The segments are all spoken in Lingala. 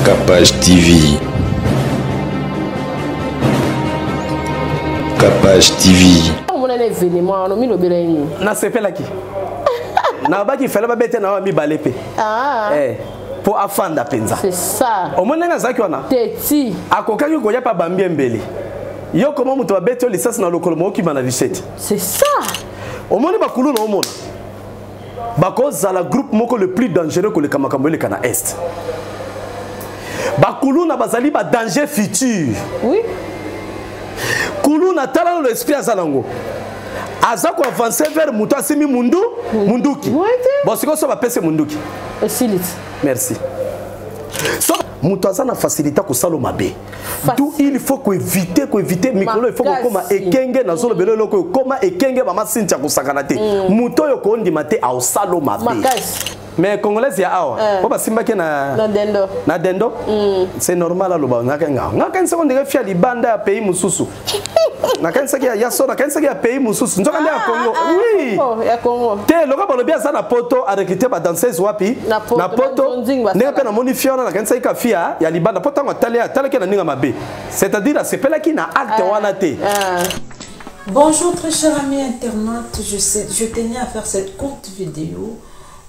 Capage TV. Capage TV. Na sepela ki. Na baki fela ba bete na mi balepe. Ah. Pour afanda penza. C'est ça. Au moins nga zaki wana. Teti. Akokaki ko ya pa bambie mbele. Yo comment muto ba bete licence na lokolo mo ki bana 17. C'est ça. Au moins ba kulu na omona. Bako zala groupe moko le plus dangereux que le kamakambo le kana est. Ba kulu na bazali ba danger futur. Oui. Kulu na tala l'esprit azalango. Aza ko avancer vers muto asimi mundu munduki. Bon c'est quoi ça va passer munduki. Merci. So muto aza na facilité ko salo mabe. Tout il faut ko éviter micro il faut ko koma ekenge na zolo belelo ko koma ekenge ba masintia ko sakana te. Muto yo ko ndima te au salo mabe. Mais congolais ya awa po basimba ke na dendo c'est normal aloba ngaka nse ndenge fia libanda ya pays mususu nakanisa ke ya so nakanisa ke ya pays mususu nzoka ndia Congo oui ya Congo te loka balobia za na poto a recruter ba danseuse wapi na poto ndenge pe na monifiona nakanisa ka fia ya libanda poto ngotale tala ke na ninga mabe c'est-à-dire c'est pela ki na acte wana te. Bonjour très chers amis internautes, je tenais à faire cette courte vidéo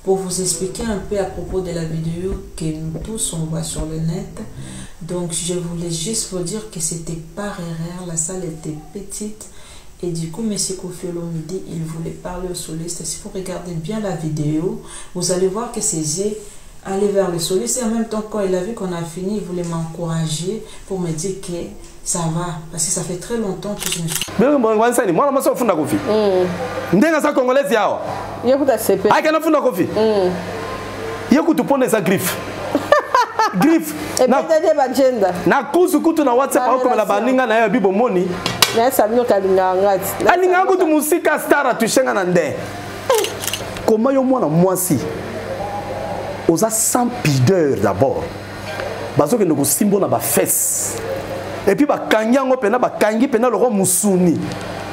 pour vous expliquer un peu à propos de la vidéo que nous tous on voit sur le net. Donc je voulais juste vous dire que c'était pas rare, la salle était petite et du coup monsieur Koffi Olomide il voulait parler au soliste. Si vous regardez bien la vidéo, vous allez voir que ses yeux allaient vers le soliste et en même temps quand il a vu qu'on a fini, il voulait m'encourager pour me dire que ça va, parce que ça fait très longtemps que je me suis... Moi, je suis funda Koffi. Ndenga sa congolaise yawa. Yekuta sepe. Ai kana funda Koffi. Yekutu pone sa griffe. Griffe. Et peut-être ba agenda. Na kusu kutu na WhatsApp au comme la baninga na yo bibo moni. Na sabino kalinga ngati. Alinga kutu musika star tushenga na nde. Comment yo mwana mwasi. Oza sans pudeur d'abord. Bazo ke ndoko simbo na ba fesse. Et puis bakanyango pena bakangi pena le roi musuni.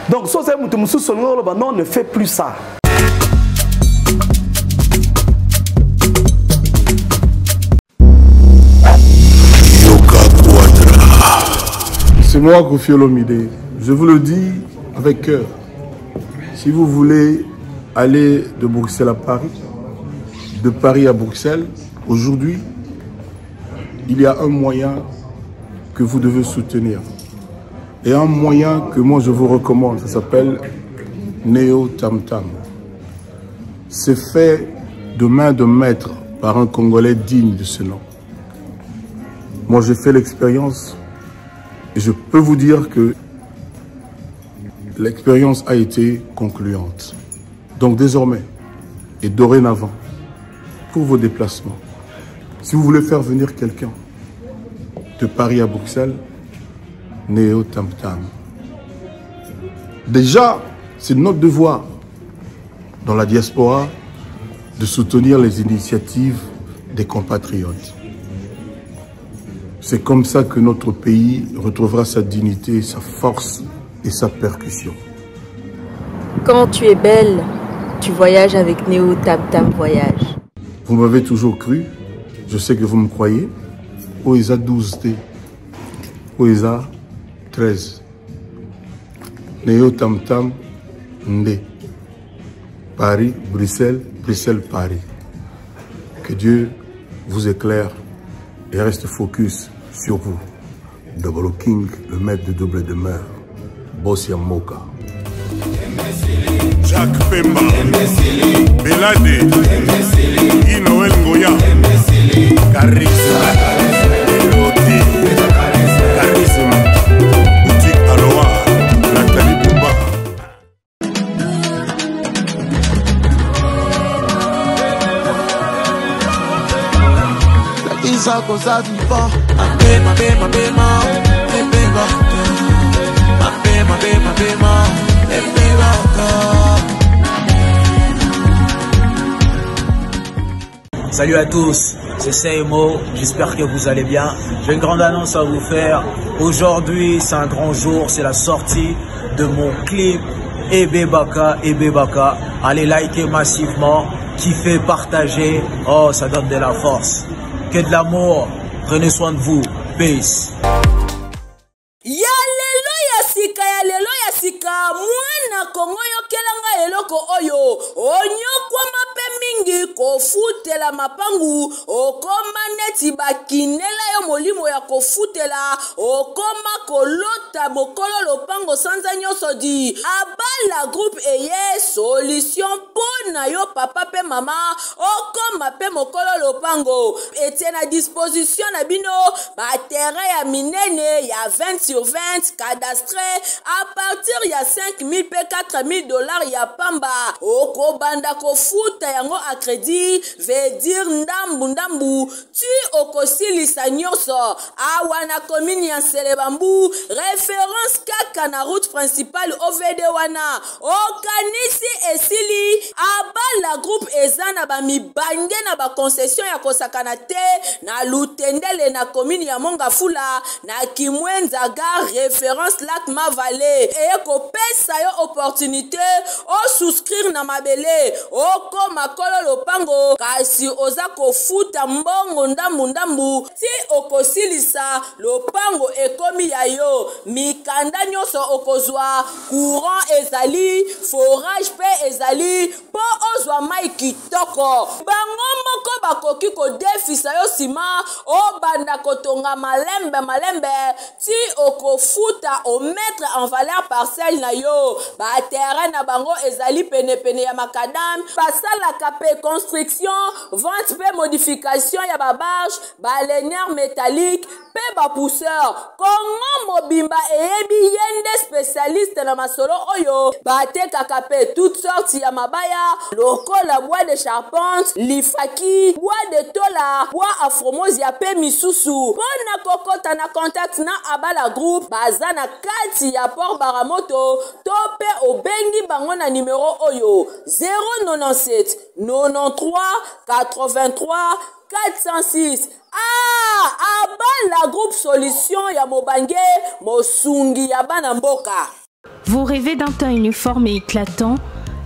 Donc so c'est mutu musu songo ba non ne fait plus ça. C'est moi Koffi Olomide. Je vous le dis avec cœur. Si vous voulez aller de Bruxelles à Paris, de Paris à Bruxelles, aujourd'hui, il y a un moyen que vous devez soutenir. Et un moyen que moi je vous recommande, ça s'appelle Neo Tam Tam. C'est fait de main de maître par un Congolais digne de ce nom. Moi j'ai fait l'expérience et je peux vous dire que l'expérience a été concluante. Donc désormais et dorénavant, pour vos déplacements, si vous voulez faire venir quelqu'un de Paris à Bruxelles, Neo Tam Tam. Déjà, c'est notre devoir dans la diaspora de soutenir les initiatives des compatriotes. C'est comme ça que notre pays retrouvera sa dignité, sa force et sa percussion. Quand tu es belle, tu voyages avec Neo Tam Tam Voyage. Vous m'avez toujours cru, je sais que vous me croyez. OESA 12T, OESA 13, Neo Tam Tam Ndé, Paris, Bruxelles, Bruxelles, Paris. Que Dieu vous éclaire et reste focus sur vous. Double King, le maître de double demeure, Bossia Moka. Jacques Pemba, Belade, Guy Noël Ngoya, Charisme, Charisme, Boutique Aloha, Nathalie Bouba. La Isa cosa di po', Salut à tous, c'est Seimo, j'espère que vous allez bien. J'ai une grande annonce à vous faire. Aujourd'hui, c'est un grand jour, c'est la sortie de mon clip Ebebaka. Allez liker massivement, kiffer, partager. Oh, ça donne de la force. Que de l'amour. Prenez soin de vous. Peace. Mwana Kongo yokelanga eloko oyo onyokwa mape mingi kofutela mapangu okoma neti bakinela yo molimo ya kofutela okoma kolota bokolo lopango sanza nyoso di abala groupe eye solution pona yo papa pe mama okoma pe mokolo lopango etie na disposition na bino ba terrain ya minene ya 20 sur 20 cadastre à partir ya 5 000 pe 4 000 dollars ya pamba okobanda kofuta yango a crédit veut dire ndambu tu okosilisa nyonso awa na commune ya Selebambu référence kaka na route principale OVD wana okanisi esili abala groupe ezana ba mibange na ba concession ya kosakana te na Lutendele na commune ya Mongafula na Kimwenza gare référence Lac Mavale et kopesa yo opportunité o souscrire na mabele oko makolo lopango kasi oza kofuta mbongo ndambu ti okosilisa lopango ekomi ya yo mikanda nyonso okozwa courant ezali forage pe ezali po ozwa mai kitoko bango moko bakoki kodefisa yo sima obanda kotonga malembe ti okofuta o mettre en valeur parcelle na yo ba terrain na bango ezali pene ya makadam pasala kapé construction vente pe modification ya ba barge ba ligneur métallique pe ba pousseur Kongo mobimba eyebi yende spécialiste na masolo oyo ba teka kapé toutes sortes ya mabaya lokola bois de charpente lifaki bois de tola bois afromosia pe misusu pona kokota na contact na abala groupe bazana kati ya port Baramoto tope obengi bango na numéro oyo 097 93 83 406 abala groupe solution ya mobange mosungi ya bana mboka. Vous rêvez d'un teint uniforme et éclatant?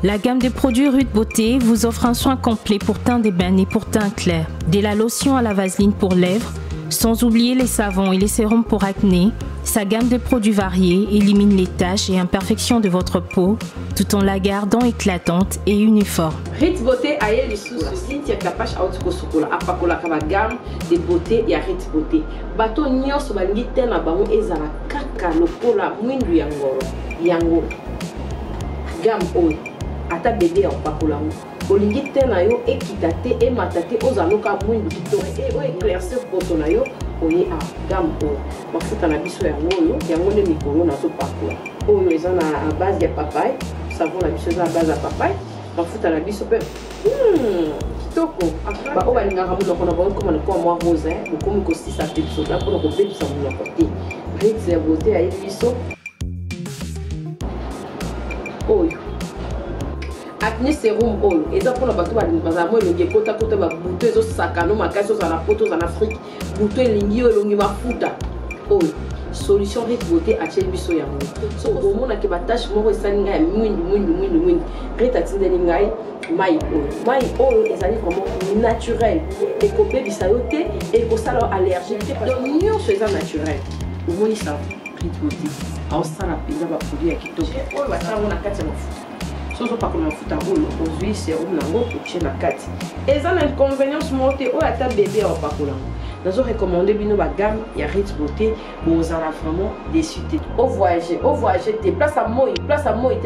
La gamme de produits Rude Beauté vous offre un soin complet pour teint d'ébène et pour teint clair. De la lotion à la vaseline pour lèvres, sans oublier les savons et les sérums pour acné. Sa gamme de produits variés élimine les taches et imperfections de votre peau tout en la gardant éclatante et uniforme. Rude Beauté a eu les sous Cynthia Kapash Autiko Sokola apakola kaba gamme de beauté ya Rude Beauté. Bato nyonso balingi te na bango ezala kaka lokola mwindu ya ngoro yango gamme oyo ata bébé apakola olingi te na yo ekita te emata te ozaloka mwindu kitoko e o éclaircir poto na yo oye a gamme oyo mafuta na biso yango nde mikolo nazopakola oyo eza na base ya papaye savon na biso eza na base ya papaye mafuta na biso mpe kitoko baoyo balingaka monoko na bango komana kwa mwa rose bokomi kosisa pe bisoda mpona kobebisa monoko te Rude ya beauté ayebi biso oyo acné sérum oyo eza mpona bato bazala mo elongi ekota ba buto ezosakano makasi ozala poto ozala afrique buto elingi yo elongi mafuta oyo solution Rude Beauté atieli biso yango so omonaki batache moko esali ngai ya mwindu Rude atindeli ngai mai oyo ezali vraiment naturel ekobebisa yo te ekosala yo allergique te donc nyonso eza naturel omonisa Rude Beauté aosala mpenza baproduit ya kitoko oyo basalango na kati ya mafuta soso pakola mafuta oyo ozwi serum nango otie na kati eza na inconvénience moko te oyo ata bébé aopakola ngo nazo recommandé bino ba gamme ya Rude Beauté bozala vraiment déçu te au voyager te place à moi te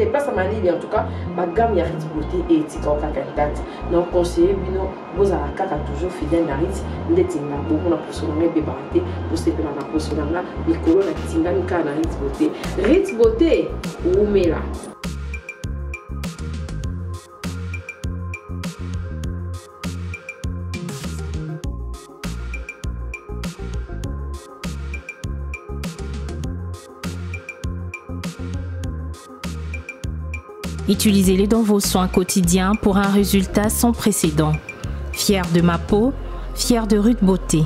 place à malili en tout cas ba gamme ya Rude Beauté et etika okaka date donc conseiller bino bozala kaka toujours fidèle na Rude ndeti na bomona poso na bébé te bosepela na poso na mikolo na tingani kaka na Rude Beauté Rude Beauté umela. Utilisez-les dans vos soins quotidiens pour un résultat sans précédent. Fier de ma peau, fier de Rude Beauté.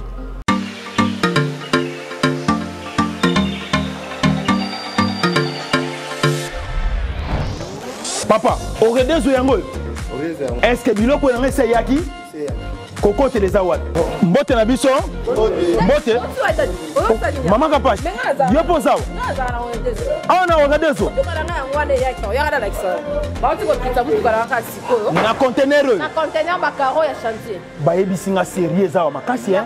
Papa, au redes yango. Est-ce que biloko yango c'est yaki? Cocotte les awad. Mbote na biso. Mbote. Maman Kapache. Yo posawa. Ah na ongadezo. Na conteneur. Na conteneur bakaro ya chantier. Ba ebisinga sérieux zawa makasi hein.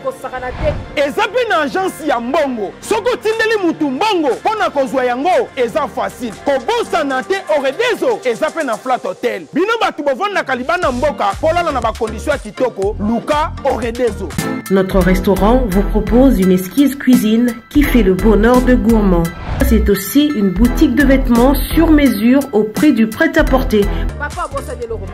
Ezape na agence ya mbongo. Soko tindeli mutu mbongo pona kozwa yango eza facile. Kobosa na te oredezo ezape na flat hotel. Bino batu bovanda kalibana mboka polala na ba condition ya kitoko luka oredezo. Notre restaurant vous propose une exquise cuisine qui fait le bonheur de gourmands. C'est aussi une boutique de vêtements sur mesure au prix du prêt-à-porter. Papa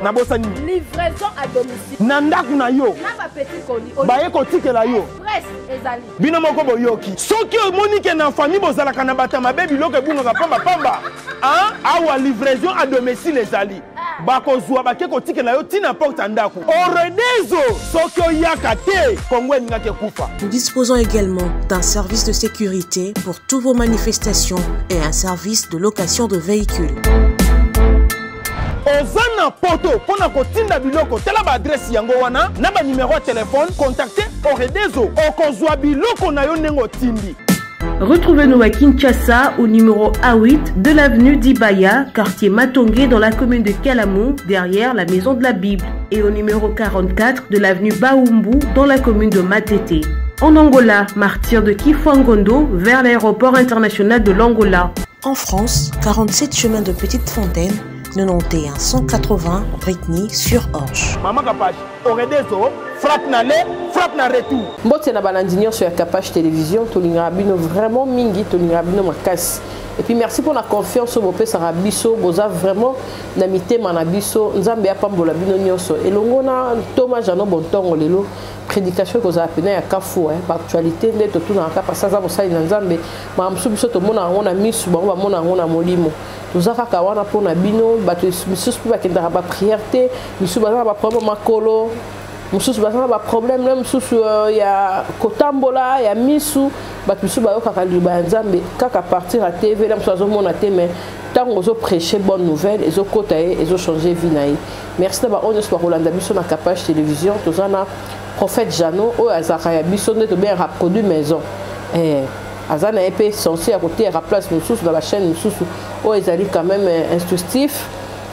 na bosani livraison à domicile. Nandaku na yo. Na ba petit colis. Ba eko tikela yo. Presse ezali. Bino moko boyoki. Soki omonike na famille bozalaka na bata mabe biloko ebungaka pamba pamba. Hein? Awa livraison à domicile ezali. Bakozwa bake kotikela yo tina porte ndaku. Oredezo soki oyaka te Kongo ngake kufa. Nous disposons également d'un service de sécurité pour toutes vos manifestations et un service de location de véhicules. Ozana poto pona kotinda biloko tela ba adresse yango wana na ba numéro de téléphone contactez Oredezo okozwa biloko na yo nengo tindi. Retrouvez-nous à Kinshasa au numéro A8 de l'avenue d'Ibaya, quartier Matongé dans la commune de Kalamou, derrière la maison de la Bible, et au numéro 44 de l'avenue Baoumbu dans la commune de Matete. En Angola, martyr de Kifuangondo vers l'aéroport international de l'Angola. En France, 47 chemin de Petite Fontaine, 91 180 Brittany-sur-Orge. Maman Kapache, Oredezo, frappe na le, frappe na retour. Mbote na balandinion sur la Kapache télévision, tolinga bino vraiment mingi, tolinga bino makasi. Et puis merci pour la confiance au Bopé Sarabiso, boza vraiment namité manabiso, nzambe ya pambola bino nyonso. Et longona Thomas Jano Bontongo lelo prédication que vous appelez à Kafou, actualité de tout dans le cas parce que ça vous na nzambe, ma msubiso to mona on a mis sous ba mona on a molimo. Nous avons kawana pour na bino, batu misus pour bakenda ba prière te, misus ba problème makolo. Mususu bazana ba problème là mususu ya kotambola ya misu ba mususu ba yoka liba nzambe kaka partir à TV là mususu mona te mais tant ozo prêcher bonne nouvelle ezo kotaye ezo changer vie naï. Merci d'aba on espère Rolanda biso na Kapache télévision tozana prophète Jano o azaka ya biso ne to bien reproduit maison azana épée censé à côté à place mususu dans la chaîne mususu o ezali quand même instructif.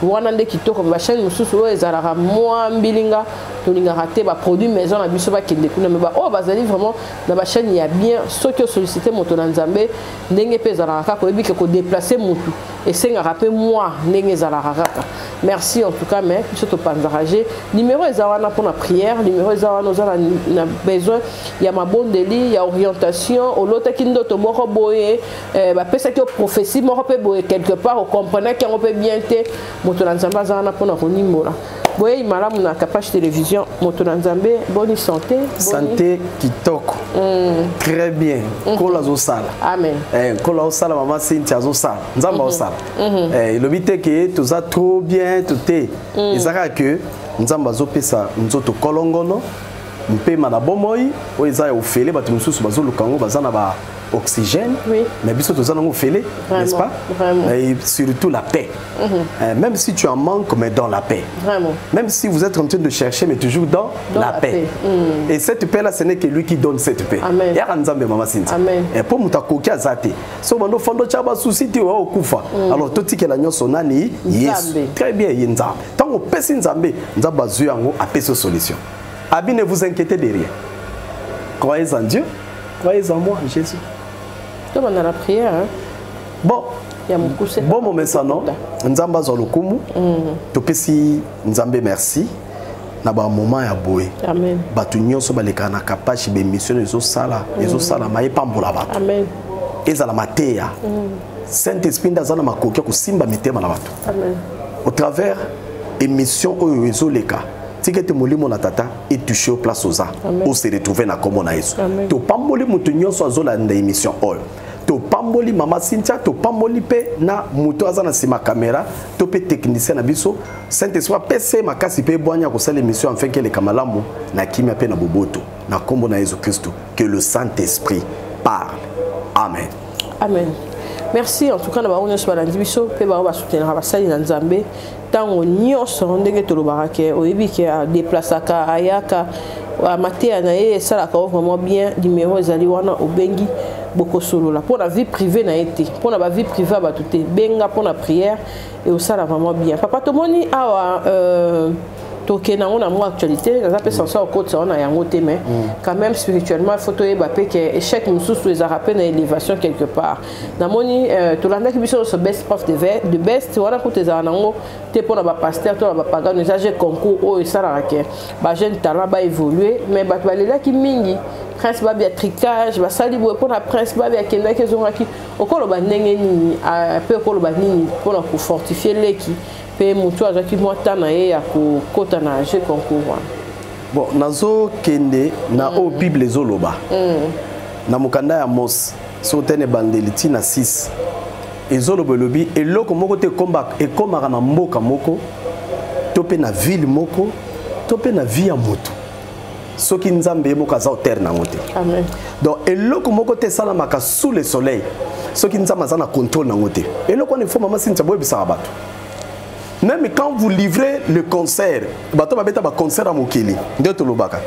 Wana nde kitoko ba chaîne mususu o ezalaka moi mbilinga tolinga raté ba produit maison na biso ba kende kuna me ba o bazali vraiment na ba chaîne ya bien ceux qui sollicité moto na nzambe ndenge pe ezalaka ko ebi ko déplacer mutu et senga rapé moi ndenge ezalaka. Merci en tout cas mais biso to panzarager numéro ezawana pour la prière numéro ezawana ozala na besoin ya mabondeli ya orientation o lota kindo to moko boye ba pesa ki prophétie moko pe boye quelque part o comprenez qu'on peut bien te moto na nzambe azana pona konimbola boye malamu na Kapache télévision moto na nzambe bonne santé santé kitoko très bien kola zo sala amen kola zo sala mama Cynthia zo sala nzamba zo sala le but est que tout ça trop bien tout est ezaka que nzamba zo pesa nzoto kolongono mpe mana bomoi o ezaya ofele batu mususu bazo lukango bazana ba oxygène, oui. Mais biso tous en fait, n'est-ce pas? Et surtout la paix. Même si tu en manques, mais dans la paix. Vraiment. Même si vous êtes en train de chercher, mais toujours dans la paix. Et cette paix-là, ce n'est que lui qui donne cette paix. Amen. Amen. Et pour Moutakoki Azate, si on a fondo chaba souci, tu vas au Koufa. Alors, tout ce que la nuit sonani, yes. Très bien, Yinza. Tant qu'on pèse Nzambe, Nzamba Zuyango a pèse solution. Abi, ne vous inquiétez de rien. Croyez en Dieu, croyez en moi, en Jésus. On a la prière. Hein? Bon, bon moment ça non. Nzamba zolokumu. Topesi Nzambe merci. Na ba moment ya boye. Amen. Batu nyonso baleka na Kapache be mission ezo sala ma epambola batu. Amen. Ezala mateya. Saint-Esprit ndazana makokia kusimba mitema na batu. Amen. Au travers émission oyo ezoleka. Tikete molimo na tata et touché au place aux arts. Où se retrouver na komo na Yesu. To pamboli mutu nyonso azola na émission oyo. To pamboli mama Cynthia, to pamboli pe na mutu azana sima caméra, to pe technicien na biso. Saint-Esprit PC makasi pe boanya ko sala émission en fait que les kamalamu na kimia pe na boboto. Na kombo na Jésus Christ. Que le Saint-Esprit parle. Amen. Amen. Merci en tout cas na baona so balandi biso pe ba ba soutenir ba sali na Nzambe tango nyonso ndenge to lobarake oyebi ke a déplacer ka ayaka maté anaye ça la vraiment bien numéro ezali wana obengi boko solo là pour la vie privée na été pour la vie privée ba tout benga pour la prière et ça la vraiment bien papa tomoni awa toke na on a moi actualité ça peut senser au côté on a yango te mais quand même spirituellement il faut to ébapé que échec mususu les rappels na élévation quelque part na moni to landa ki biso so best of the best wana ko te za nango te pour ba pasteur to ba paga nous age concours o ça la ke ba jeune talent ba évoluer mais ba balela ki mingi prince ba bien tricage ba sali bo pour la prince ba bien kenda ke zonaki okolo ba ndenge ni peu okolo ba nini pour la fortifier l'équipe pe mutu azaki mwata na ye ya kokota na jeu concours. Bon, nazo kende na o Bible ezoloba. Na mukanda ya Mos, sotene bandeliti na 6. Ezoloba lobi eloko moko te komba ekomaka na mboka moko, to pe na ville moko, to pe na vie ya moto. Soki nzambe moko aza terre na ngote. Amen. Donc eloko moko te salamaka sous le soleil. Soki nzambe aza na contrôle na ngote. Eloko ne faut mama sinza boye bisaka bato. Même quand vous livrez le concert, bato ba beta ba concert à mokili, ndeto lobaka.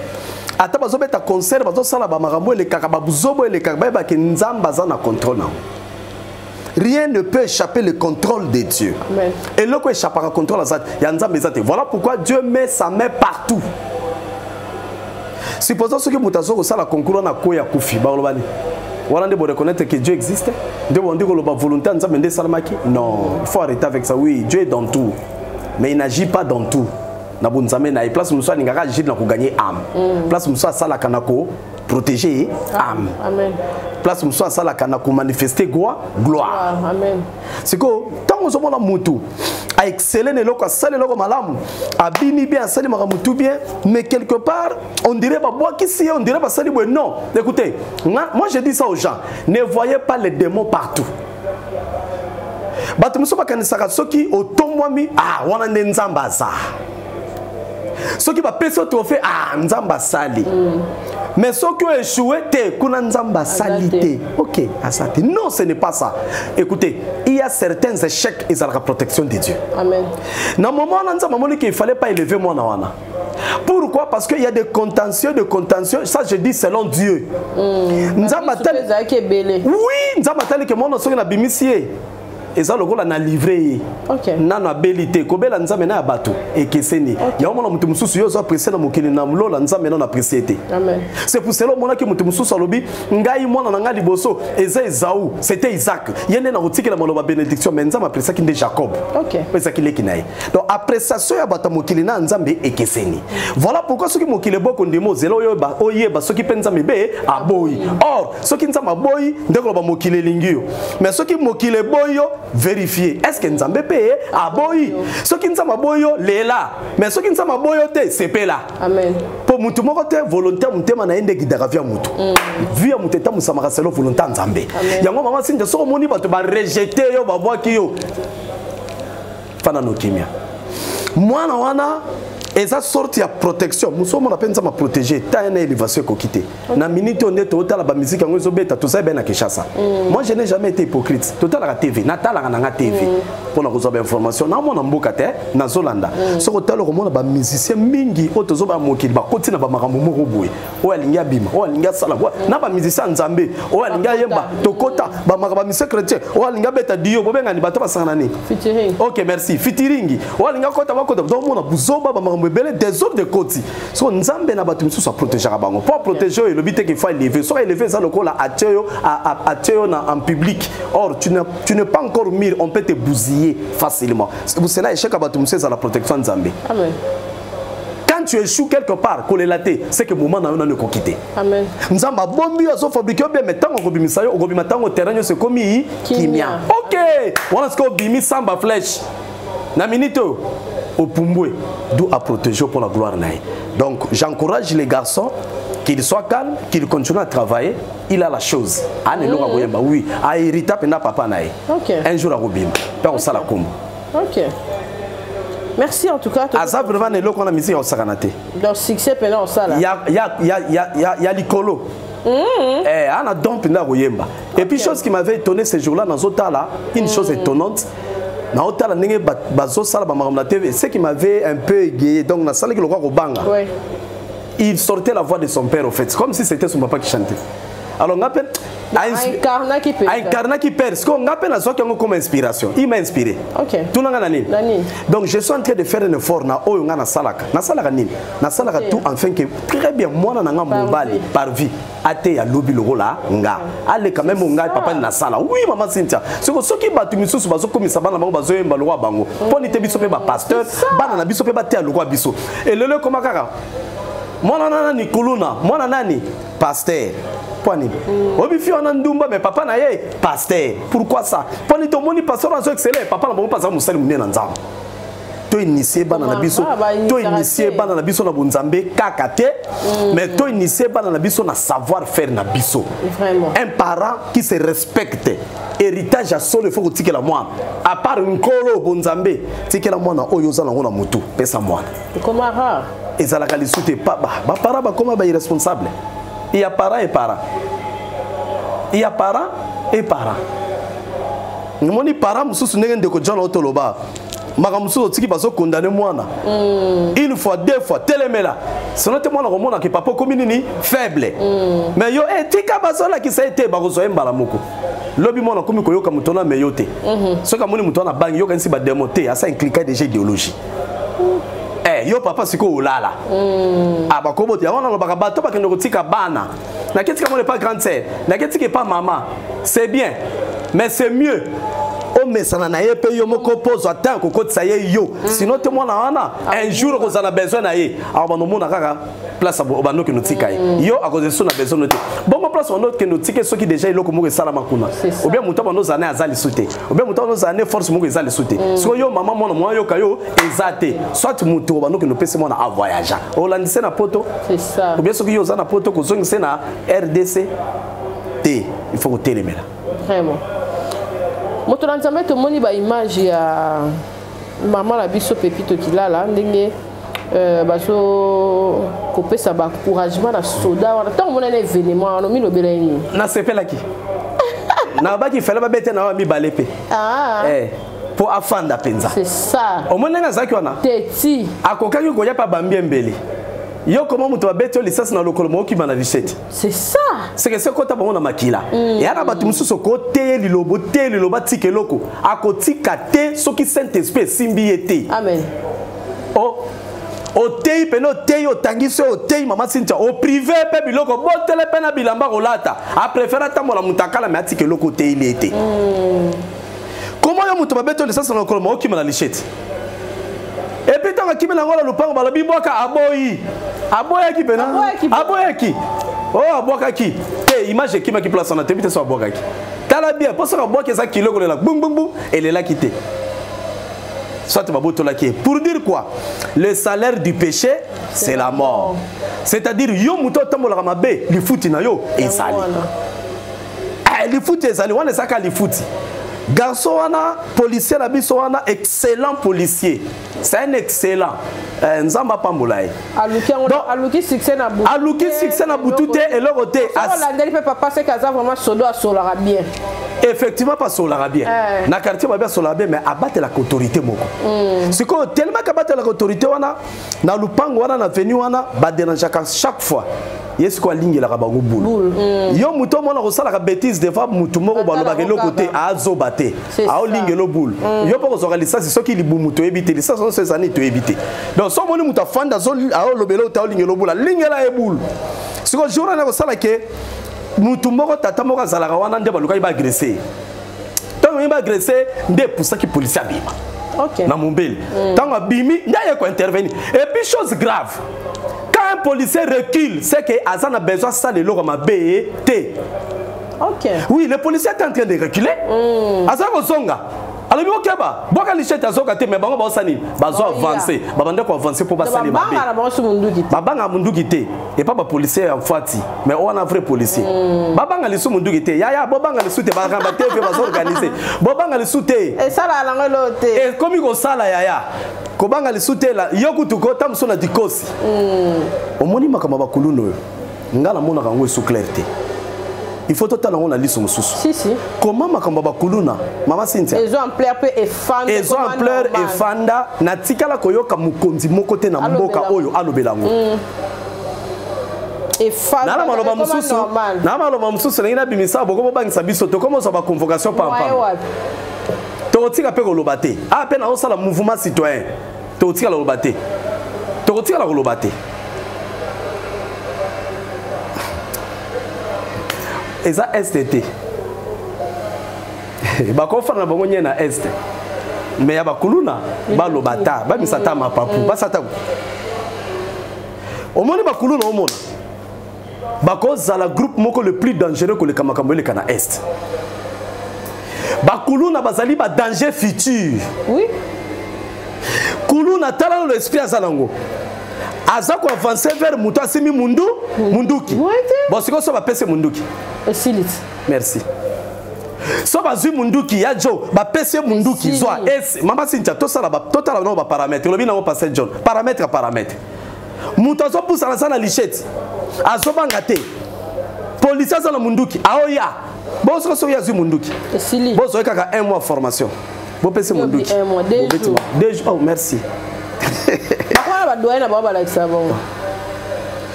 Ata bazo beta concert, bazo sala ba marambo le kaka buzobo le kaka ba ke nzamba za na contrôle na. Rien ne peut échapper le contrôle de Dieu. Amen. Et loko échappera contrôle à ça, ya nzamba ezate. Voilà pourquoi Dieu met sa main partout. Supposons que mutazo ko sala concours na koya kufi ba lobani. Voilà de reconnaître que Dieu existe. De on dit que la volonté de Salamaki. Non, il faut arrêter avec ça. Oui, Dieu est dans tout, mais il n'agit pas dans tout. Na bunzame na place nous soit n'ingara agir na ko gagner âme. Place nous soit sala kanako protéger âme. Amen. Place nous soit sala kanako manifester gloire. Amen. C'est que tant on se voit mutu a exceller ne loko sala loko malamu abini bien sala maramutu bien mais quelque part on dirait ba bois qui si on dirait ba sala non. Écoutez, moi je dis ça aux gens, ne voyez pas les démons partout. Bato muso bakanisaka soki otombwami wana nde nzamba za. Soki ba peso trophée nzamba sali. Mais ceux qui ont échoué, kuna nzamba salité. Ok, asate. Non, ce n'est pas ça. Écoutez, il y a certains échecs et ça la protection de Dieu. Amen. Dans le moment où il ne fallait pas élever moi nawana. Pourquoi? Parce qu'il y a des contentieux, ça je dis selon Dieu. Nzamba tali. Oui, nzamba tali que moi non soki na bimisie. Et ça le gars na livré. OK. Na na belité, ko bela nzambe na bato et keseni. Ya mona mutu mususu yo zo apprécier na mokili na mlola nzambe na apprécier. Amen. C'est pour cela mona que mutu mususu alobi ngai mona na ngali boso Esaü, c'était Isaac. Yene na otiki la moloba bénédiction mais nzambe apprécier ki de Jacob. OK. Pesa ki leki nae. Donc appréciation ya bato mokili na nzambe et keseni. Voilà pourquoi ceux qui mokili boko ndemo zelo yo ba oyeba ceux qui penza mebe aboyi. Or, ceux qui nzamba boyi ndeko ba mokili lingio. Mais ceux qui mokili boyo vérifier est-ce que nzambe paye aboyi ce qui nzamba boyo lela mais ce qui nzamba boyo te c'est là. Amen. Pour mutu moko te volonté mutema na ende gidaka via mutu via muteta musamaka selo volonté nzambe yango mama sinja soko moni bato ba rejeter yo ba bwaki yo fana no kimia mwana wana et ça sorti à protection nous sommes on appelle ça ma protéger ta une élévation ko quitter na minute on est total la musique ngo zo beta tout ça ben na Kinshasa. Moi je n'ai jamais été hypocrite total la TV na tala na TV pour na recevoir information na mona mboka te na Zolanda so total ko mona ba musicien mingi otozo ba mokili ba koti na ba makambo moko boye o alinga bima o alinga sala na ba musicien nzambe o alinga yemba tokota ba makambo musicien chrétien o alinga beta dio bo benga ni bato ba sangana ni featuring. OK merci featuring o alinga kota ba kota do mona buzoba ba makambo des autres de côté. So nzambe na batu mususu protéger bango. Pour protéger le but qu'il faut élever. Soit élever ça le col à en public. Or tu n'es pas encore mûr, on peut te bousiller facilement. C'est pour cela échec à batu mususu à la protection nzambe. Amen. Quand tu échoues quelque part, c'est que le moment n'a pas quitté. Amen. Nzamba bombi aso fabriquer bien mais tant on bimisa yo, on bimata au terrain c'est comme kimia. OK. On a ce qu'on bimi samba flèche. Na minito au Pumbwe, d'où à protéger pour la gloire naï. Donc j'encourage les garçons qu'ils soient calmes, qu'ils continuent à travailler. Il a la chose. Oui, à hériter pena papa naï. Un jour à Robim, père au salakum. OK. Merci en tout cas. Asa vraiment ne qu'on a mis au saganate. Donc succès pena au sala. Il y a l'icolo. On a donc pena Royemba. Et puis chose qui m'avait étonné ces jours-là dans Zotala, une chose étonnante. Ce qui m'avait un peu égayé, donc dans la salle qui le roi au banga. il sortait la voix de son père, au fait. Comme si c'était son papa qui chantait. Alors, on appelle. Incarna qui perd. Incarna qui perd. Ce qu'on appelle comme inspiration. Il m'a inspiré. Ok. Tout le monde. Donc, je suis en train de faire un effort na Oyonga na Salaka. Na Salaka nini. Na Salaka tout enfin que très bien. Moi, na nga mobali par vie. Ate ya lobby le rôle là. Nga. Allez quand même nga papa na Sala. Oui, maman Cynthia. Ce qui batu misusu bazo comme ça bana bango bazo yemba le roi bango. Poni te biso pe ba pasteur. Bana na biso pe ba te le roi biso. Et le comment kaka. Moi na nani kuluna. Moi na nani pasteur. Obifi on a ndumba mais papa na ye pasteur. Pourquoi ça? Poni to moni pasteur on excellent. Papa na bon pasteur musali munene na nzamba. To initié bana na biso. To initié bana na biso na bunzambe kakate. Mais to initié bana na biso na savoir faire na biso. Vraiment. Un parent qui se respecte. Héritage à sol il faut que la moi. À part un kolo bunzambe, tike la moi na oyoza na ngona mutu pesa moi. Comment rare? Et ça la qualité pas ba parent ba comment ba irresponsable. Il y a parents et parents. Il y a parents et parents. Nous avons des parents qui sont condamnés une fois, deux fois, téléméla. Sinon, tu as dit que papa est faible. Mais yo, tu as dit que ça a été balamoko. Lobi mona komi koyoka mutona meyote. Ce que mutona bangi yo kansi ba démonter, ça implique déjà idéologie. Yo papa siko olala. Ah ba kobo ti wana ba bato ba kendo kotika bana. Na ketika mo pas grande sœur, na ketika pas maman. C'est bien, mais c'est mieux. O mesana na ye pe yo moko pose attend ko kotisa ye yo. Sinon te mona wana un jour ko zana besoin na ye. Ah ba no mona kaka place ba no ke no tika ye. Yo a cause so na besoin no te. Bon place on autre que no tika so qui déjà iloko mo ke sala makuna. Ou bien muto ba no zana azali soute. Ou bien muto no zana force mo ke azali soute. So yo maman mona mo yo kayo ezate. Soit muto ba no ke no pese mona a voyager. O landise na poto. C'est ça. Ou bien so ki yo zana poto ko zongise na RDC T. Il faut que télémela. Vraiment. Moto na nzambe to moni ba image ya maman la biso Pepito Kilala ndenge baso kopesa ba encouragement na soda wana tant mona na événement wana mino belani na sepela ki na ba ki fela ba bete na mi balepe pour afanda penza c'est ça o mona na zaki wana teti akokaki ko ya pa bambie mbele yo comment muto ba bete licence na lokolo mo ki bana richette c'est ça c'est que c'est kota bango na makila et ana batu mususu côté lilobo te liloba tike loko akotika te soki saint esprit simbiete amen o tei peno tei o tangisi o tei mama Cynthia o privé pe biloko botele pe na bilamba kolata a préférer tambola mutakala mais atike loko tei ilete comment yo muto ba bete licence na lokolo mo ki bana richette. Et puis tant que na ngola lupango balobi boka aboyi aboyaki pena aboyaki oh aboyaki te image qui m'a qui place na tebite so aboyaki tala bien pour ça aboyaki ça kilo kolela boum boum boum elle est là quitté soit ma boto là qui pour dire quoi le salaire du péché c'est la mort c'est-à-dire yo muto tambola mabe li futi na yo ezali li futi ezali wana saka li futi. Garçon wana policier na biso wana excellent policier. C'est un excellent. Nzamba pambolaye. Aluki succès na boutou. Aluki succès na boutou et le côté. La dernière peut pas passer kaza vraiment sodo à solara bien. Effectivement pas solara bien. Na quartier ba bien solara bien mais abattre la autorité moko. C'est que tellement qu'abattre la autorité wana na lupango wana na venu wana ba déranger chaque fois. Yes quoi ligne la kabango boule. Yo muto mona ko sala ka bêtise devant mutu moko ba lo ba le côté azo baté. A ligne lo boule. Yo pas ko so licence ce qui li bu muto éviter licence on ces années to éviter. Donc so moni muta fanda zo a lo belo ta ligne lo boule ligne la e boule. Ce que jour na ko sala ke mutu moko tata moko zala ka wana ndeba luka ba agresser. Tant il ba agresser ndé pour ça qui policier bima. OK. Na mombele. Tant bimi ndaye ko intervenir. Et puis chose grave. Quand un policier recule, c'est que Azan a besoin de ça de l'eau comme BET. Ok. Oui, le policier est en train de reculer. Azan Kozonga. Alors, il y a pas de lichette à Zokate, mais bon, Sani, Bazo avancer. Babande pour avancer pour passer les babés. Babanga Mundugite. Et pas un policier en Fati, mais on a un vrai policier. Babanga les sous Mundugite. Yaya, Bobanga les sous te Barabate, va s'organiser. Bobanga les sous te. Et ça, la langue et comme il y a ça, là, Yaya. Kobanga les sous te là. Yoku tu ko tam sona dikosi. Au monima comme Bakuluno. Ngala mona kango sous clarté. Il faut totalement la liste sous. Si. Comment Makamba Kuluna, Maman Cynthia? Ils ont pleuré et fanda. Ils ont pleuré et fanda. Na tikala koyoka mukonzi mokote na mboka oyo alobelango. nana maloba mosusu na maloba mosusu ndenge na bimisa boko bobangisa biso to comment ça va convocation pampa to tika pe koloba te a pe na osala mouvement citoyen to tika la koloba te to tika la koloba te eza STT ba ko fana bango nyena est mais ya bakuluna ba lobata ba misata mapapu ba sata omoni bakuluna omona bako zala groupe moko le plus dangereux que le kamakambo le kana est bakuluna bazali ba danger futur oui kuluna tala l'esprit azalango aza ko avancer vers muto asimi munduki bon siko so ba pese munduki esilit merci so bazui munduki ya jo ba pese munduki zwa es mama sincha to sala ba total no ba paramètre lobi na passer John paramètre muto zo pousa na sana lichette azo banga te police za na munduki aoya bo so ya zui munduki esili bo so kaka 1 mois formation bo pese munduki 1 mois 2 jours oh merci bakwana ba doyena ba la kisabo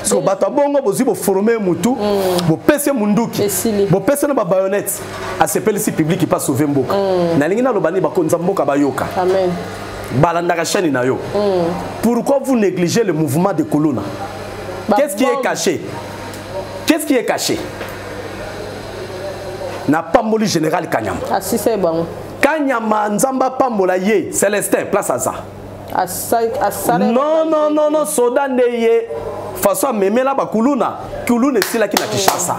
so bato bongo bozi bo former mutu bo pese munduki bo pese na ba bayonet asepelisi public pas sauver mboka na lingi na lobani ba konza mboka bayoka amen balandaka chaîne na yo pourquoi vous négligez le mouvement de Kolona qu'est-ce qui est caché na pamboli général Kanyama asise bango Kanyama nzamba pambola ye Célestin place aza non soda ndeye façon memela bakuluna kuluna sila kina Kishasa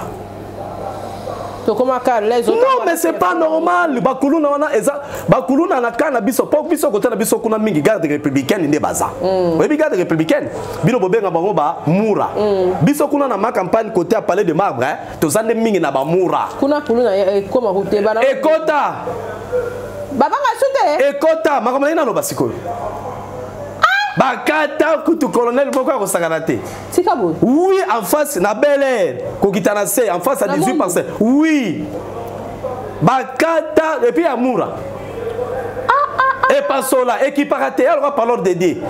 to comment car les autres non mais c'est pas normal bakuluna wana eza bakuluna na kana biso pok biso kota na biso kuna mingi garde républicaine nde baza oui garde républicaine bino bobenga bango ba mura biso kuna na ma campagne côté à palais de marbre to zande mingi na ba mura kuna kuluna koma route bana ekota baba ngasute ekota makamana ina no basiko bakata kutu colonel boko ko sakanate tikabo oui en face na Bel Air ko kitana C en face à 18%. Oui bakata et puis Amoura et pas cela et qui paraté alors va parler de Dieu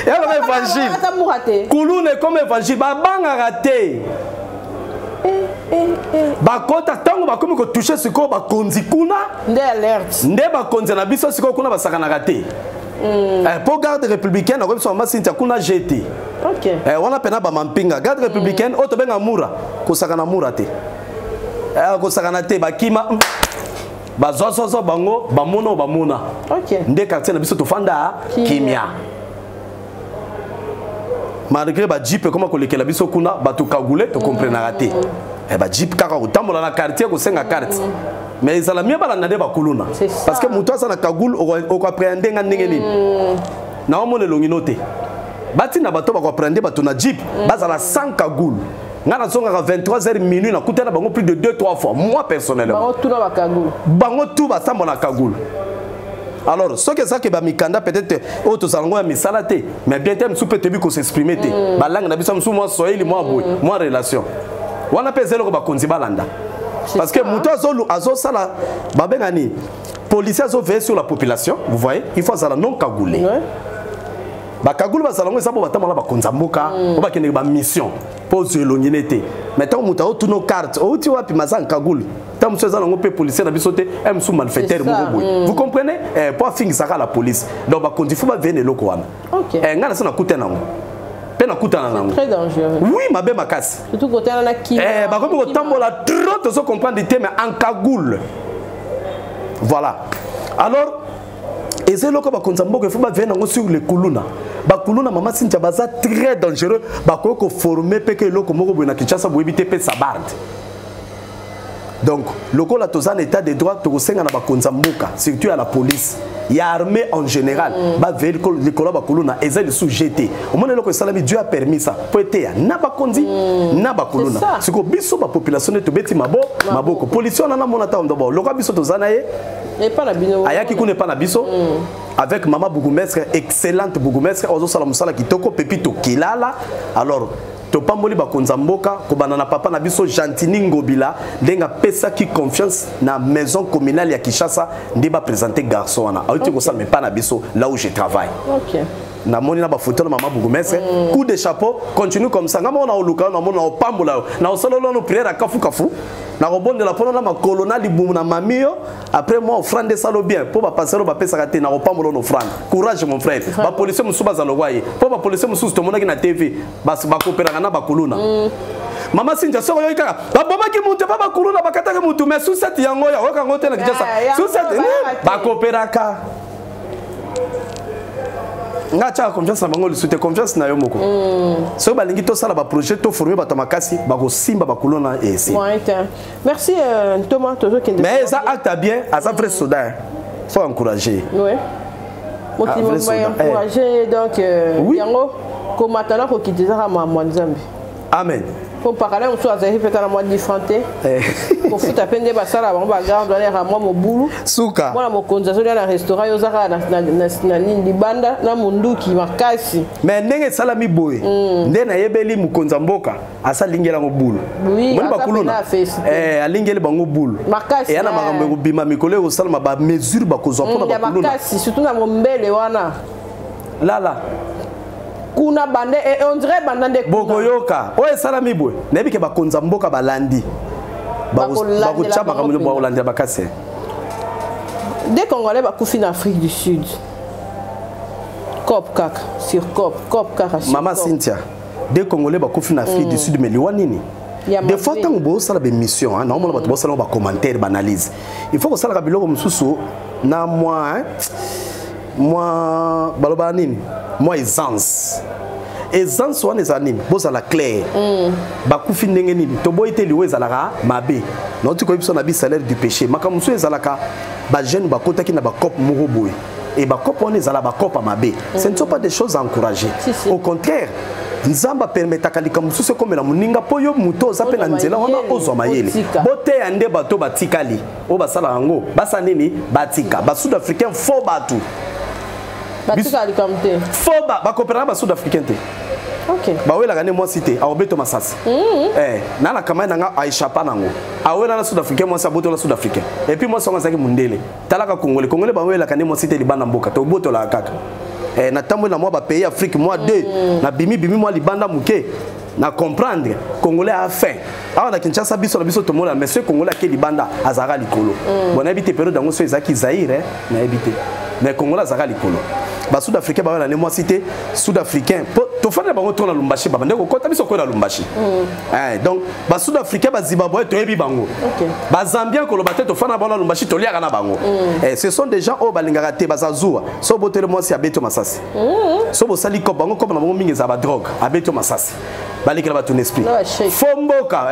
et alors évangile kulune comme évangile babanga raté bakota tango bakomi ko toucher siko bakonzi kuna nde alerte nde bakonzi na biso siko kuna basakana raté pour garde républicaine comme ça masinta kuna GT OK wana pena ba mampinga garde républicaine oto benga mura ko sakana mura te ko sakana te bakima bazososo bango bamona OK nde quartier na biso to fanda kimia malgré ba jeep comment ko lekela biso kuna batu kagule to comprendre raté ba jeep kaka utambola na quartier ko senga carte mais ça la mieux balanda de bakuluna parce que muto ça na kagule o ko appréhender nga ndenge nini na omone longinote bati na bato ba ko appréhender bato na jeep bazala 100 kagule nga na zonga 23h minuit na kutana bango plus de 2-3 fois moi personnellement bango tout na ba kagule bango tout ba sambola kagule. Alors, ce que ça que Mikanda peut-être auto salongo misala te, mais bien terme sous peut ko s'exprimer te. Ba langue na biso msu moi soyeli moi boy, moi relation. Wana pe zelo ko ba konzi balanda. Parce que muto azo sala ba bengani policiers azo veiller sur la population, vous voyez, il faut ça non kagoulé. Ba kagoulé ba salongo ça pour batama ba konza mboka, on ba kene ba mission pour se l'onginete. Maintenant muto tout nos cartes, o ti wapi mazan kagoulé. Vous comprenez? Pour finir ça la police. Donc il faut pas venir loko wana. OK. Ngana sana kuta nango. Pe na kuta nango. Très dangereux. Oui, ma be makasi. Surtout côté na ki. Ba ko tambola trop to so comprendre des thèmes en cagoule. Voilà. Alors et c'est loko ba konzambo que faut pas venir nango sur les kuluna. Ba kuluna mama sinja baza très dangereux. Ba ko former pe que loko moko boina Kinshasa bo éviter pe sabarde. Donc, le col a tous un état de droit, tout ça, surtout à la police. Il y a armée en général. Les colons ils sont sous-jetés. Au moment où Salami Dieu a permis ça, pour être n'a pas conduit, n'a pas colonna. C'est que biso la population est bête mabo. Police on a mon attente d'abord. Le biso tozanaye. Et pas la bino. Ayaki connaît pas la biso. Avec maman Bougumestre, excellente Bougumestre, Ozo Salamusala qui toko pepito kilala. Alors topamboli bakonza mboka kobana na papa na biso Gentini Ngobila ndenga pesa ki confiance na maison communale ya Kinshasa ndeba présenter garçon wana auti ko ça mais pas na biso là où je travaille. OK. na moni na ba photo na maman Bougumese coup de chapeau continue comme ça ngamo na oluka na mona opambola na osolo no prière kafu kafu na robonde la pono na makolo na libumu na mamio après moi offrande ça lo bien pour ba passer ba pesa kate na opambola no offrande courage mon frère ba policier musuba za lowaye pour ba policier mususu to mona ki na TV ba coopérer na ba kuluna Mama Cynthia soko yo ikaka ba boma ki mutu ba kuluna ba kataka mutu mais sous cette yango ya oka ngote na kijasa sous cette ba coopérer ka ngacha confiance na bango lisute confiance na yo moko so balingi to sala ba projet to former bato makasi ba ko simba ba kulona esi merci Thomas toujours qui mais ça acte bien à sa vrai soda faut encourager ouais moi qui encourager donc yango ko matala ko kitizaka mama Nzambe amen pour parler on soit fait dans la moitié différente pour foutre à peine des basala on va garder dans les ramons mon boulot souka moi mon konzazo dans le restaurant yo zaka na nini banda na munduki makasi mais ndenge salami boye ndena yebeli mukonza mboka asalingela ngo bulu moni bakuluna alingeli bango bulu makasi et ana makambo ko bima mikolo ko salama ba mesure ba kozwa pona bakuluna makasi surtout na mombele wana lala kuna bande et on dirait bandande bokoyoka oye salami boye nebike bakonza mboka balandi bakochama kamule ba Hollande bakase des Congolais bakufi en Afrique du Sud cop kaka sur cop kaka Maman Cynthia des Congolais bakufi en Afrique du Sud mais liwa nini des fois tant bo sala be mission na omona bato bo sala ba commentaire ba analyse il faut que sala biloko mususu na moi baloba nini moi essence wana ezanini bozala clair bakufi ndenge nini toboyi te liwe ezalaka mabe nauti koyebiso na bisalaire du péché makambo mosusu ezalaka bajeune bakotaki na bacope moko boye et bacope wana ezala bacope mabe ce ne sont pas des choses à encourager au contraire nzamba permetaka likambo mosusu ekomela moninga mpo yo moto oza mpe na nzela wana ozwa mayele boteya nde bato batikali oyo basala yango basa nini batika basud africain fo bato Foba, ba coopérer ba sud-africain te. OK. Ba wela gane moi cité, a obeto masasi. Na la kamay nga a échappa nango. A wela na sud-africain moi sa boto la sud-africain. Et puis moi songa saki mundele. Talaka congolais, congolais ba wela gane moi cité libanda mboka, to boto la kaka. Na tambo na moi ba pays Afrique moi 2, na bimi moi libanda muke. Na comprendre congolais a faim. Ah na Kinshasa biso to mona monsieur congolais ke libanda azara likolo. Bon habité période dango so ezaki Zaire, na habité. Mais congolais azara likolo. Ba sud-africain ba na moi cité sud-africain to fana bango to na Lumbashi ba ndeko kota biso ko na Lumbashi donc ba sud-africain ba Zimbabwe to yebi bango ba Zambien ko lobate to fana ba na Lumbashi to liaka na bango ce sont des gens au balingaka te ba zazua so botele moi si abeto masasi so bo sali ko bango ko na bango mingi za ba drogue abeto masasi balika ba ton esprit fomboka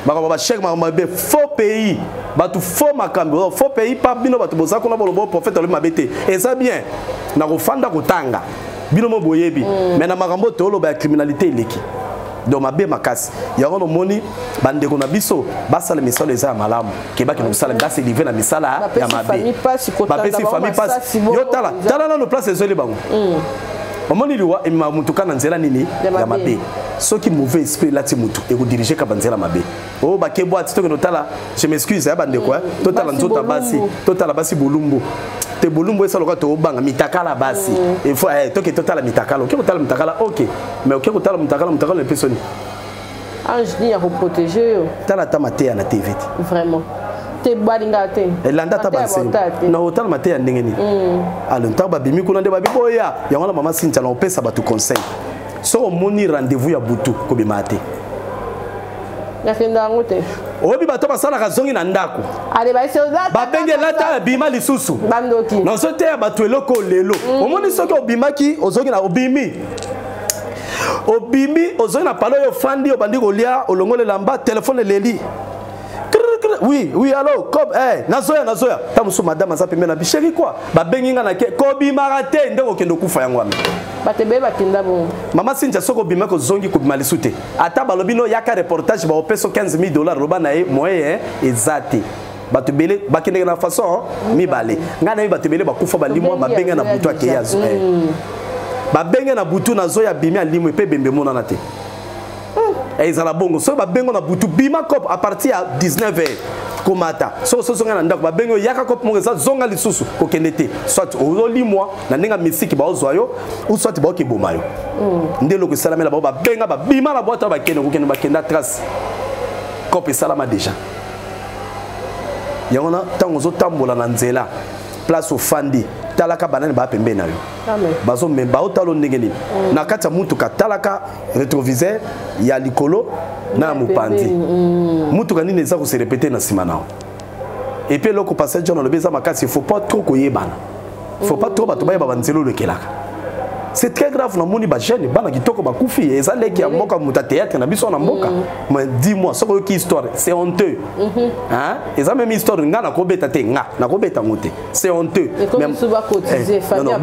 ba chèque ma be faux pays ba tu faux makambo faux pays pas bino ba tu bozako na bo prophète le mabete et ça bien na kofanda kotanga bino mo boyebi mais na makambo tolo ba criminalité eleki donc mabe makasi yango no moni bande ko na biso basala misala eza malamu ke baki no sala ngase livré na misala ya mabe ba pesi famille passe yo tala na no place ezoli bango omoni liwa ema mutuka na nzela nini ya mabe soki mauvais esprit lati mutu e ko diriger ka banzela mabe o ba ke boîte to no tala je m'excuse ya bande quoi totala nzota basi totala basi bolumbu te bolumbu esa loka to banga mitakala basi il faut to ke totala mitakala ok totala mitakala ok mais ok totala mitakala les personnes ange ni à protéger yo tala tamate na TV vraiment te balinga te elanda ta banse na hotel mate ya ndenge ni alors ntaba bimi kuna nde babiboya yango na Maman Cynthia na opesa batu conseil so moni rendez-vous ya butu ko bimate nakenda ngote obi bato basala kazongi na ndako ale ba se ba benge lata bima lisusu bandoki na so te bato eloko lelo omoni soki obimaki ozongi na obimi ozongi na palo yo fandi obandi kolia olongole lamba téléphone leli oui allô comme nazoya tamusu madame aza pembe na bisheri quoi ba bengi nga na ke kobima te ndeko kendo kufa yango ame batebe batinda bon Maman Cynthia soko bima ko zongi ko bima lisute ata balobino yaka reportage ba opeso $15,000 roba na moyen ezate batubele bakende na façon mibale ngana mi batubele bakufa balimwa babenga na butu akeyazo babenga na butu na zoya bimi alimwe pe bembe mona na te ezala bongo so babengo na butu bima cop à partir à 19h komata so zonga na ndako ba bengo yaka ko mo za zonga lisusu ko kendete soit ozoli moi na ndinga misiki ba ozwayo ou soit ba okebomayo ndelo ko salamela ba benga ba bima la boîte ba kende ko kende ba kenda trace kope salama déjà yangona tango zo tambola na nzela place au fandi talaka banane ba pembe na yo bazo memba otalo ndenge ni na kati ya mutuka talaka rétroviseur ya likolo na mupandi mutuka nini eza ko se répéter na sima nao et puis loko passer John le beza makasi il faut pas trop koyebana faut pas trop batoba ba banzelo le kelaka c'est très grave na moni ba jeune bana kitoko ba kufi eza leki ya mboka muta théâtre na biso na mboka mais dis-moi ce que histoire c'est honteux hein eza même histoire nga na kobeta te nga na kobeta ngote c'est honteux même ba cotiser non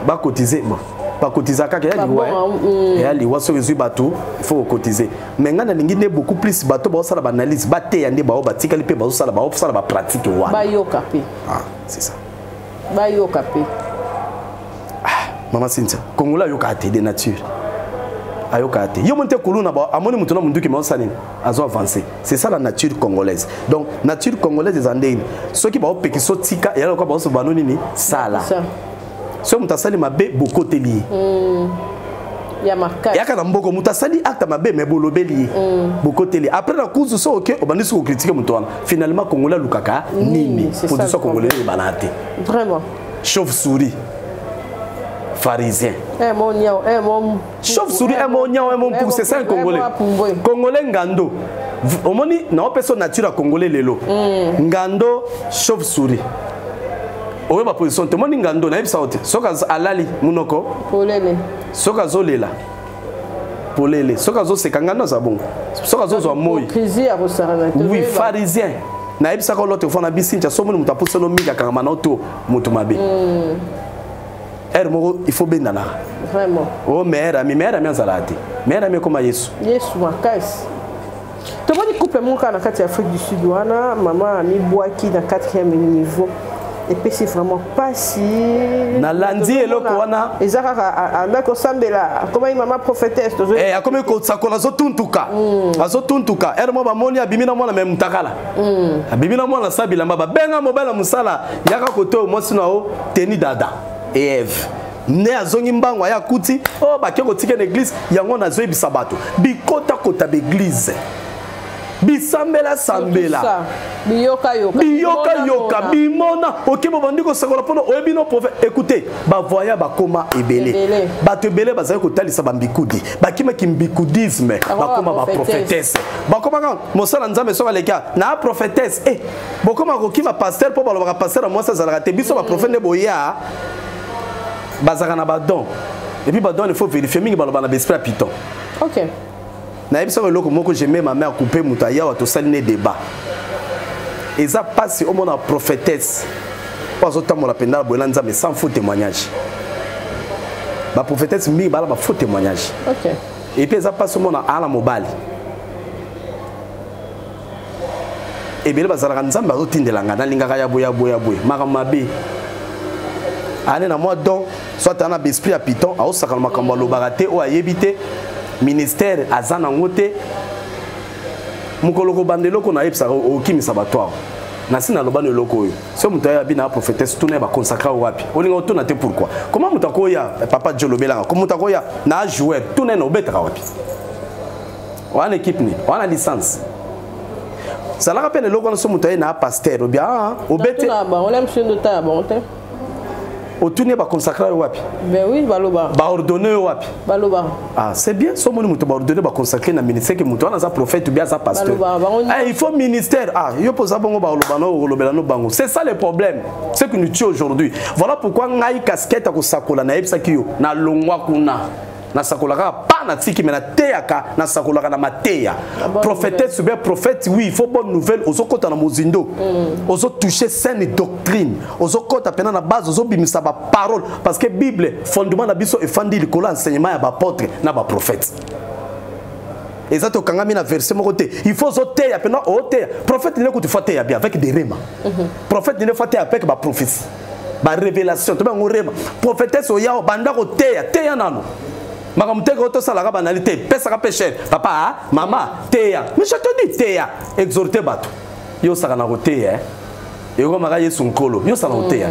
ba cotiser bon pas cotiser kaka ya liwa ya liwa so rezu bato il faut cotiser mais nga na lingi ne beaucoup plus bato ba osala ba analyse ba te yande ba obatika lipe ba osala ba pratique wa ba yoka pe c'est ça ba yoka pe Maman Cynthia, Congola yokate de nature. Ayokate. Yo monte kuluna ba amoni mutuna munduki ma osani azo avancer. C'est ça la nature congolaise. Donc nature congolaise des andeni. Ceux qui ba opeki sotika et alors ko ba so banoni ni sala. So mutasali mabe bokote lié. Ya makaka. Ya kana mboko mutasali acte mabe mais bolobeli. Bokote lié. Après la course so OK, on bandi so critiquer mutwana. Finalement Congola lukaka nini. Position congolaise banate. Vraiment. Chauve-souris. Pharisien. Mon chauve-souris, mon pouce, c'est ça un Congolais. Congolais ngando. Au moins, non, personne nature à Congolais lelo. Ngando, chauve-souris. Owe ba position te moni ngando na yebisa ote. Soka alali munoko. Polele. Soka zolela. Polele. Soka zo sekangana za bongo. Soka zo zo moi. Oui, pharisien. Na yebisa ko l'autre fois na bisinja so moni mutapusa no miga kanga manoto mutu mabe. Il faut bien là. Vraiment. Oh, mère, Zalati. Mère, comme Yesu. Yesu, ma caisse. Tu vois, les couples, mon cas, dans l'Afrique du Sud, maman a mis bois qui dans 4e niveau. Et puis, c'est vraiment pas si. Na lundi, et l'autre, et ça, comment est maman prophétesse? Eh, comme ça, qu'on a zotuntuka. Azotuntuka. Elle m'a moni à bimina moi la même takala. Bimina moi la sabila maba. Benga mobile musala. Yaka koto, moi sinao, teni dada. Et Ève né azongi mbango ya kuti oh ba keko tike l'église yango na zoyi bisabato bikota kota l'église bisambela sambela biyoka yoka bimona okebo bandiko sakola pono oyebino prophète écoutez ba voya ba koma ebele ba tebele bazali kotalisa ba mbikudi ba kima kimbikudisme ba koma ba prophétesse ba koma kan mosala nzambe so baleka na prophétesse ba koma ko kima pasteur po ba lo pasteur moi ça zalaka te biso ba prophète ne boya bazaka na badon et puis badon il faut vérifier mingi baloba na besprit piton. OK. Na yebisa ko loko moko j'aimais ma mère couper mutaya wa to saliner débat. Et ça passe au monde prophétesse. Pas autant mon appel na bolanza mais sans faux témoignage. Ba prophétesse mi ba faux témoignage. OK. Et puis ça passe au monde à la mobile. Et bien bazala nzamba rotindelanga na lingaka ya boya makamabe. Ane na moi donc soit on a l'esprit à piton a osaka makambo lobaraté o ayebité ministère azana ngote mukoloko bandelo ko na yebsa o kimisa batwa na sina lobano loko yo so muto ya bina prophétesse tout ne ba consacrer wapi olinga to na te pourquoi comment mutako ya papa Jolobelanga comment mutako ya na joueur tout ne no betaka wapi on équipe ni on a licence ça la rappelle loko na so muto ya na pasteur ou bien o bete on aime sur de ta bonté. Au tourner ba consacrer wapi? Ben oui, baloba. Ba ordonner wapi? Baloba. Ah, c'est bien, so moni muto ba ordonner ba consacrer na ministère que muto na za prophète ou bien za pasteur. Il faut ministère. Ah, yo posa bongo ba lobana no bango. C'est ça le problème. C'est que nous tuons aujourd'hui. Voilà pourquoi ngai casquette ko sakola na yebsa kiyo na longwa kuna. Na sakola pas na tiki mais na teyaka na sakola na mateya. Prophétesse ou bien prophète, oui, il faut bonne nouvelle aux kota na mozindo. Aux toucher saine doctrine. Aux kota pena na base aux bimisa ba parole parce que Bible fondement na biso et fandi likolo enseignement ya ba apôtre na ba prophète. Et ça to kangami na verset moko te. Il faut zoter pena oter. Prophète ne ko tu fater bien avec des rema. Prophète ne fater avec ba prophétie. Ba révélation to ba ngorema. Prophétesse o ya banda ko teya nano. Makamuteka auto salaka banalité pesa ka péché papa maman teya mais je te dis teya exhorter bato yo saka na roté et comme maka yesu nkolo yo saka na roté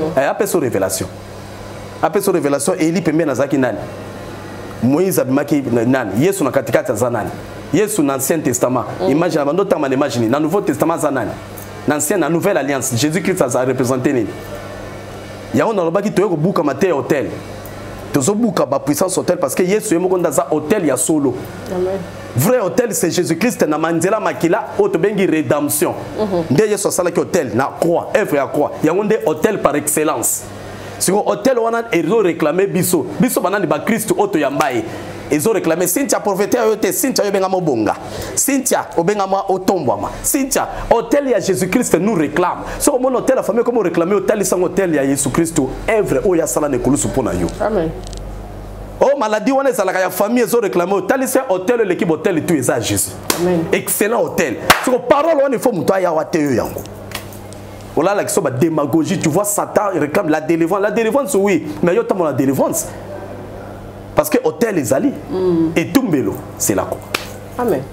après son révélation Eli pembe na zaki nani Moïse abimaki nani Yesu na katikati za nani Yesu na Ancien Testament imagine abando tama na imagine na Nouveau Testament za nani na Ancien na Nouvelle Alliance Jésus-Christ a représenté nini yango na lobaki toyeko buka mate hôtel tozo buka ba puissance hôtel parce que Yesu yemo konda za hôtel ya solo amen vrai hôtel c'est Jésus-Christ na manzela makila auto bengi rédemption nde Yesu sala ki hôtel na croix œuvre ya croix yango nde hôtel par excellence. Si le hôtel wana ezo réclamer biso banani ba Christ auto yambaye ezo réclamer Cynthia prophète yote Cynthia yobenga mobonga Cynthia obenga ma otombwama Cynthia hôtel ya Jésus-Christ nous réclame so mon hôtel la famille comme réclamer hôtel sans hôtel ya Jésus-Christ œuvre o ya sala ne kulusu pona yo amen. Oh maladie wana ezalaka ya famille ezo réclamer hôtel c'est hôtel l'équipe hôtel tout eza Jésus amen excellent hôtel so parole wana il faut muto ya wate yo yango. Voilà la question de démagogie, tu vois Satan réclame la délivrance oui, mais il y a la délivrance. Parce que hôtel les alliés et Tumbelo, c'est là quoi. Amen.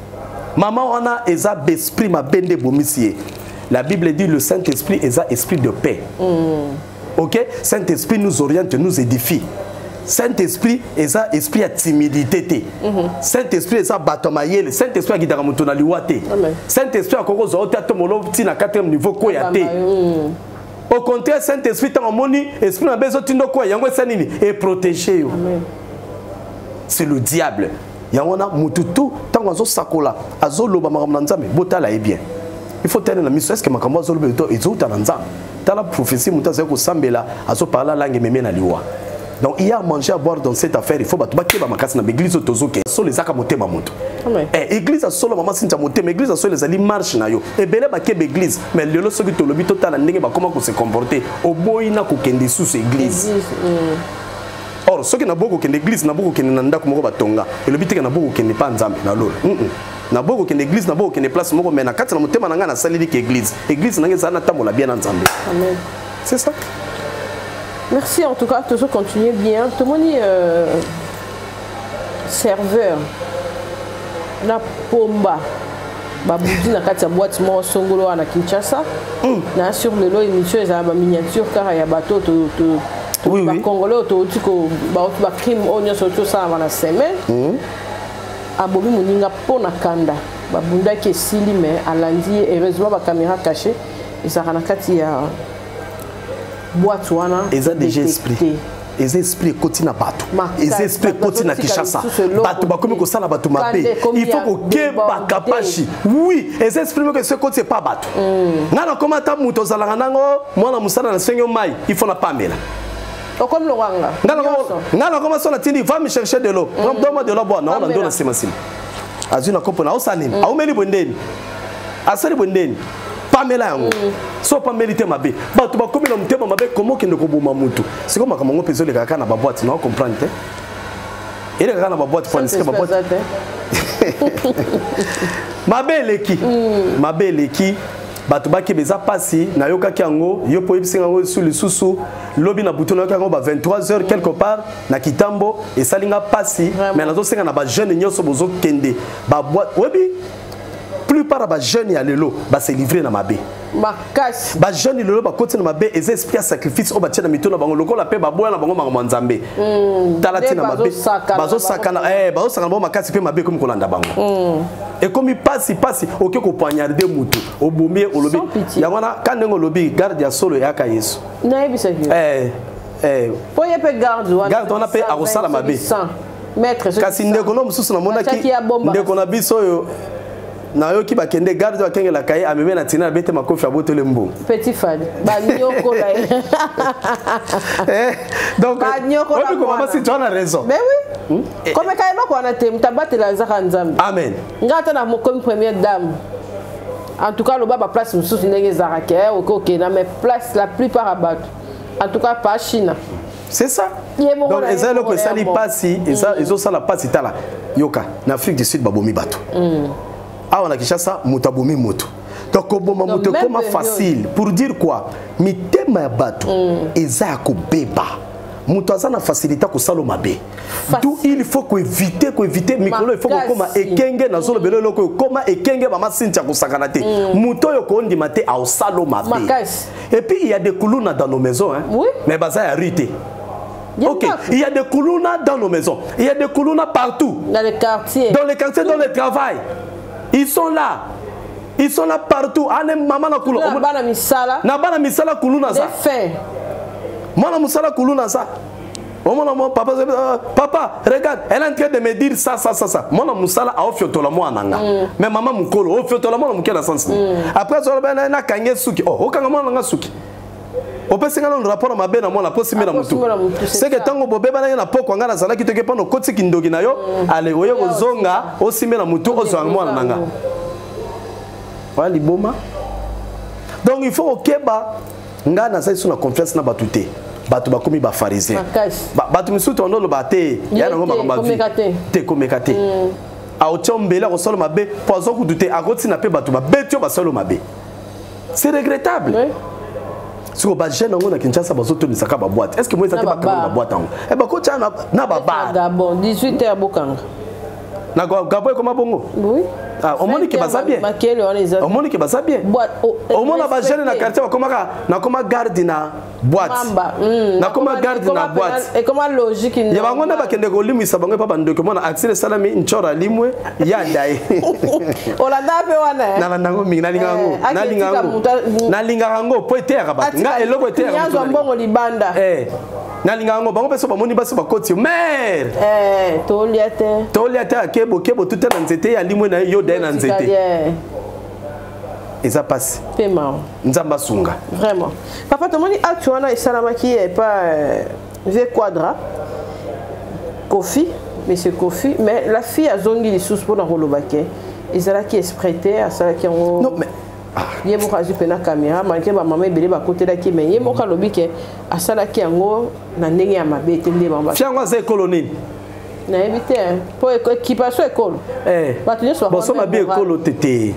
Maman on a eza esprit ma bende bomissier. La Bible dit le Saint-Esprit est un esprit de paix. OK, Saint-Esprit nous oriente, nous édifie. Saint-Esprit est un esprit à timidité. Saint-Esprit est un bâton maïel. Saint-Esprit a guidé à mon tonaliwate. Saint-Esprit a encore au théâtre molo petit na 4e niveau koyate. Au contraire, Saint-Esprit a moni esprit na besoin tindo quoi yango sanini et protéger. C'est le diable. Yangona mututu tango zo sakola azoloba makamna nzambe botala bien. Il faut tenir la mission est-ce que makambo azoloba ezo na nzambe. Tala prophétie mutaze ko sambela azo parler langue meme na liwa. Donc il y a à manger à boire dans cette affaire, il faut battre dans l'église autozoke. Sur les akamote mamoto. Église à solo maman sinta moté, mais église à solo les ali marche na yo. Et belé ba kebe église, mais le lo soki to lobi total ndenge ba comment ko se comporter. Au boyina ko kende sous église. Or soki na boko kende église na boko kende nanda ko moko batonga. Et le biteke na boko kende pa nzambe na lolo. Na boko kende église na boko kende place moko mais na kati na motema na nga na salili ke église. Église na ngeza na tamola bien nzambe. Amen. C'est ça. Merci en tout cas, toujours continuez bien. Tout le monde serveur. Na pomba. Baboudi na kati ya boîte mo songolo na Kinshasa. Na sur le lot émission za ba miniature car ya bateau oui ba congolais to tiko ba crime onyo surtout ça avant la semaine. Abobi muninga pona kanda. Babunda ke sili mais alandi heureusement ba caméra cachée et ça na kati ya boîte wana eza déjà esprit eza esprit koti na bato eza esprit koti na Kinshasa bato bakomi ko sala bato mabe il faut ko keba kapashi oui eza esprit que ce koti c'est pas bato ngana koma ta muto zalanga nango mwana musana na senyo mai il faut na pamela comme le wanga ngana koma sona tindi va me chercher de l'eau donne-moi de l'eau boire non on donne semasini azuna kopo na osanini aumeli bondeni asali bondeni pamela yango so pamelite mabe bato bakomi na mutema mabe comment kende ko boma mutu siko makamango pezo le kaka na ba boîte na comprendre te ele kaka na ba boîte pour nisika ba boîte mabe leki bato baki beza pasi na yoka kiango yo po ibisinga ngo sur le susu lobi na buto na yoka ngo ba 23h quelque part na kitambo et salinga pasi mais nazo senga na ba jeune nyoso bozo kende ba boîte webi plupart ba jeunes ya lelo ba se livrer na mabe makasi ba jeunes lelo ba côté na mabe et esprit à sacrifice o ba tia na mito na bango lokola pe ba boya na bango mangoma nzambe talati na mabe bazo sakana bazo sakana ba makasi pe mabe comme kolanda bango et comme passe OK ko poignarder mutu o bomie o lobi ya wana kanengo lobi garde ya solo ya ka Yesu na ebisa po ye pe garde wana pe a rosala mabe maître kasi ndeko no mususu na monaki ndeko na biso yo na yo ki bakende garde wa kengela kaye ameme na tina bete makofi abotole mbo petit fan ba nyoko la donc on peut commencer si tu as raison mais oui comme kaye mako na tem tabate la zaka nzambe amen ngata na comme première dame en tout cas le baba place mususu ndenge zarake OK na mais place la plupart à battre en tout cas pas Chine. C'est ça. Donc ezalo ko sali pasi ezo sala pasi tala yoka na Afrique du Sud babomi bato ah on a Kinshasa mutabomi moto donc boma moto comme facile pour dire quoi mitema ya bato eza ko beba muto aza na facilité ko salo mabe tout il faut ko éviter micro il faut ko koma ekenge na zolo belelo ko koma ekenge ba masintia ko sakana te muto yo ko ndima te au salo mabe et puis il y a des kuluna dans nos maisons hein oui. Mais baza ya rite ok, il y a des kuluna dans nos maisons, il y a des kuluna partout. Dans les quartiers. Dans les quartiers, dans le travail. Ils sont là. Ils sont là partout. Ane maman na kuluna. Na bana misala. Na bana misala kuluna ça. Fait. Moi na misala kuluna ça. Oh mon papa, papa, regarde, elle est en train de me dire ça. Moi na misala a ofioto la moi nanga. Mais maman mukolo ofioto la moi na mukela sens. Après ça na kanye suki. Oh, okanga moi nanga suki. On peut se un rapport à ma belle à moi la possible à mutu. C'est que tant que bobé bana na poko ngana zala ki te ke pano koti kindogi na yo ale oyo zonga osime na mutu ozwa moi na nanga. Voilà liboma. Donc il faut okeba ngana sa sur la confiance na batute. Batu bakomi ba pharisien. Batu misuto ndo lo baté ya na ngoma ba vie. Te komekate. A otombela ko solo mabe pozo ku dute akoti na pe batu ba betio ba solo mabe. C'est regrettable. Si on va jeune on a Kinshasa bazoto ni saka ba boîte. Est-ce que moi ça te ba kanga boîte en? Eh ba ko tcha na ba ba. Gabon 18h bokanga. Na Gabon comment bongo? Oui. Ah, au monde qui va ça bien. Au monde qui va ça bien. Au monde ba jeune na quartier comment garde na boîte. Na comment garde na boîte. Et comment logique ni. Ya bango na ba kende ko limisa bango pa bando ko mona axile salami nchora limwe ya dai. Olanda pe wana. Na nango mingi na lingango. Na lingango po etera ba. Nga eloko etera. Ya zo mbongo libanda. Na lingango bango peso ba moni basi ba koti mer. Toliate akebo tout na nzete ya limwe na yo dai na nzete. Et ça passe. Paiement. Nzamba sunga. Vraiment. Papa tomoni actuellement isalama qui est pas V Quadra. Kofi, monsieur Kofi, mais la fille a zongi les sous pour la rolobake. Isala qui est prêté à ça qui ont. Non mais ye mo kazi pena caméra manke ba mama ebele ba côté là qui mais ye mo ka lobike asala ki yango na ndenge ya mabete ndé mama. Fiango za colonie. Na éviter pour équipation école. Bon ça m'a bien école tété.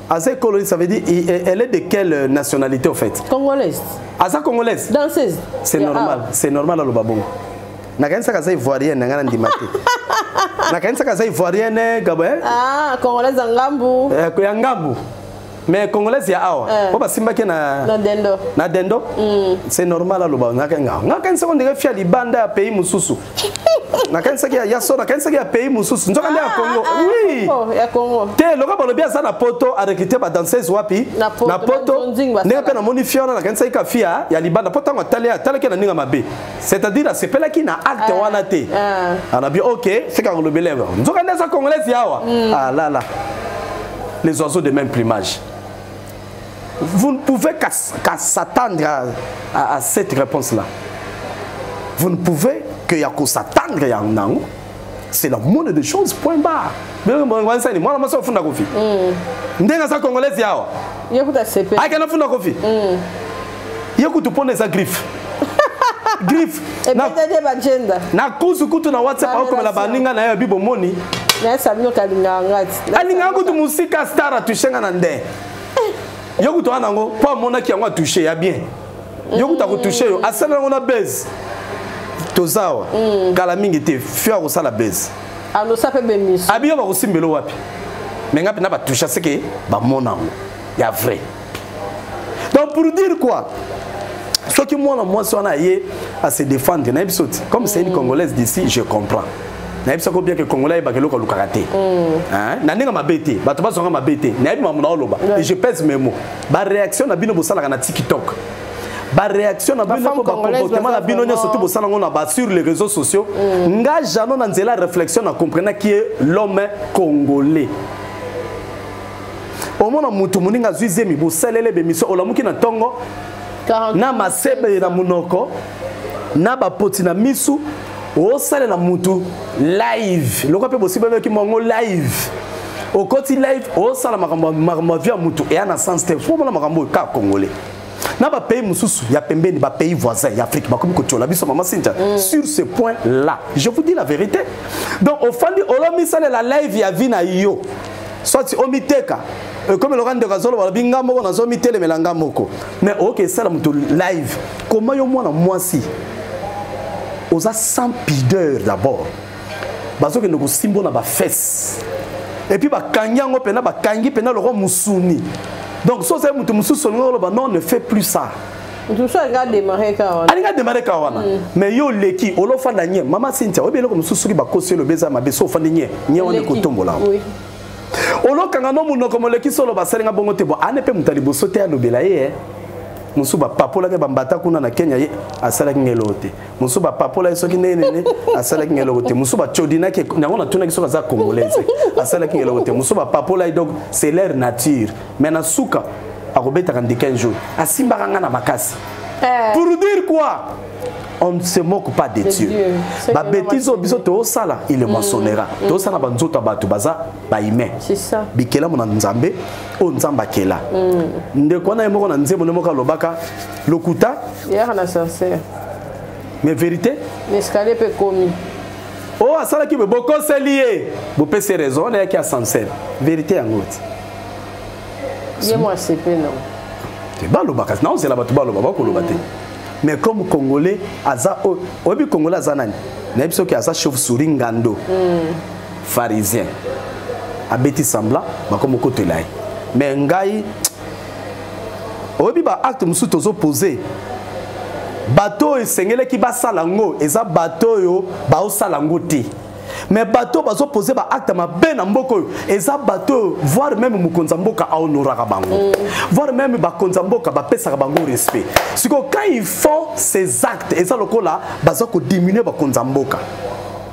Asa colonie ça veut dire elle est de quelle nationalité au fait? Congolaise. Asa congolaise. Danseuse. C'est normal, c'est normal à l'obabon. Na kanisa kaza ivoirienne ngana ndimate. Na kanisa kaza ivoirienne gabon. Ah, congolaise ngambu. Ya ngambu. Mais congolaise ya awa. Ko basimba ke na dendo. Na dendo? C'est normal à l'obabon. Na kanisa ko ndenge fia libanda ya pays mususu. Na kanisa ke ya sora kanisa ke ya pays mususu. Nzoka ndia Congo. Oui. Ya Congo. Te loka balobi asa na poto a recruter ba danseuse wapi? Na poto. Ndenge pe na moni fiona na kanisa ka fia ya libanda poto ngwa ke na ninga mabe. C'est-à-dire c'est pela ki na acte wana te. Ana bi OK, c'est ka lobi lèvre. Nzoka ndia sa congolaise ya awa. Ah là là. Les oiseaux de même plumage. Vous ne pouvez qu'à s'attendre à cette réponse-là. Vous ne pouvez qu'à s'attendre à un. C'est la moindre des choses, point barre. Moi, je suis un fond de coffee. Je suis un Congolais. Je suis un fond de coffee. Je suis un griffe. Griffe. Na kuzu kutu na WhatsApp au comme la baninga na bibo moni. Na sabino kalinga ngati. Alinga kutu musika star tushenga na nde. Yoku to anango pa mona ki yango toucher ya bien. Yoku ta ko toucher yo asala ngona base. Tozawa. Kala mingi te fia ko sala base. Ando sape be miso. Abiyo ba ko simbelo wapi. Mais ngapi na ba toucher c'est que ba mona ya vrai. Donc pour dire quoi? Ce que moi si on a à se défendre, comme c'est une Congolaise d'ici, je comprends. Je sais bien que les Congolais sont le karaté. Et je pèse mes mots. La réaction na bino bosala na TikTok. La réaction na bino comportement na bino surtout bosala sur les réseaux sociaux. Nga jano na nzela réflexion na comprendre qui est l'homme congolais. Au moment où mutu muninga zuizemi bosalele be miso olamuki na tongo na masebe na munoko na bapoti na misu osale na mutu live loko pe possible ki mongo live okoti live osala makambo via mutu et na sens te pour na makambo ka congolais na ba pays mususu ya pembeni ba pays voisins ya Afrique ba komi ko tiola biso mama Sinja sur ce point là je vous dis la vérité donc au fond olomi sale la live ya vina yo soit omiteka comme le rang de Gazolo, on a zomi télé melanga moko. Mais ok, ça la mutu live. Comment yo moi si? oza sans pudeur d'abord bazo que nous simbo na ba fesse et puis ba kanyango pena ba kangi pena le roi musuni donc so c'est mutu mususu non ne fait plus ça. Tout ça regarde démarrer kawana. Alinga démarrer kawana. Mais yo leki olofa na nye mama Cynthia obelo comme mususu ba kosi le beza ma beso fa nye nye wana ko tombola. Oui. Olokanga no muno comme leki solo ba serenga bongo te bo anepe mutali bosote ya lobela ye. Musuba papola ke bambata kuna na Kenya ye asala kingelote. Musuba papola soki nene asala kingelote. Musuba chodina ke nango na tuna kisoka za congolaise. Asala kingelote. Musuba papola donc c'est leur nature. Mais na suka akobeta kan 15 jours. Asimba kanga na makasi. Pour dire quoi? On ne se moque pas de Dieu. Ba bêtise biso to sala il le mentionnera. To sala banzota batu baza ba ime. C'est ça. Bikela mona nzambe o nzamba kela. Ndeko na yemo na nzembo nemoka lobaka lokuta. Hier na sincère. Mais vérité? L'escalier peut commis. Oh asala ki be boko selié. Bo pese raison na ki a sincère. Vérité angoti. Yemo c'est pe non. Te ba lobaka non c'est la batu ba lobaka ko lobate. Mais comme Congolais, Aza, Obi Congolais Zanani, Nebso qui a sa chauve-souris ngando, pharisien, abeti semblant, bah comme côté là. Mais ngai, Obi ba acte musu tozo posé. Bateau et sengele qui ba salango, eza bateau yo ba o salango te. Mais bateau bazo poser ba acte ma ben mboko eza bateau voir même mukonza mboka a honoraka bango voir même ba konza mboka ba pesa bango respect siko quand ils font ces actes eza lokola bazo ko diminuer ba konza mboka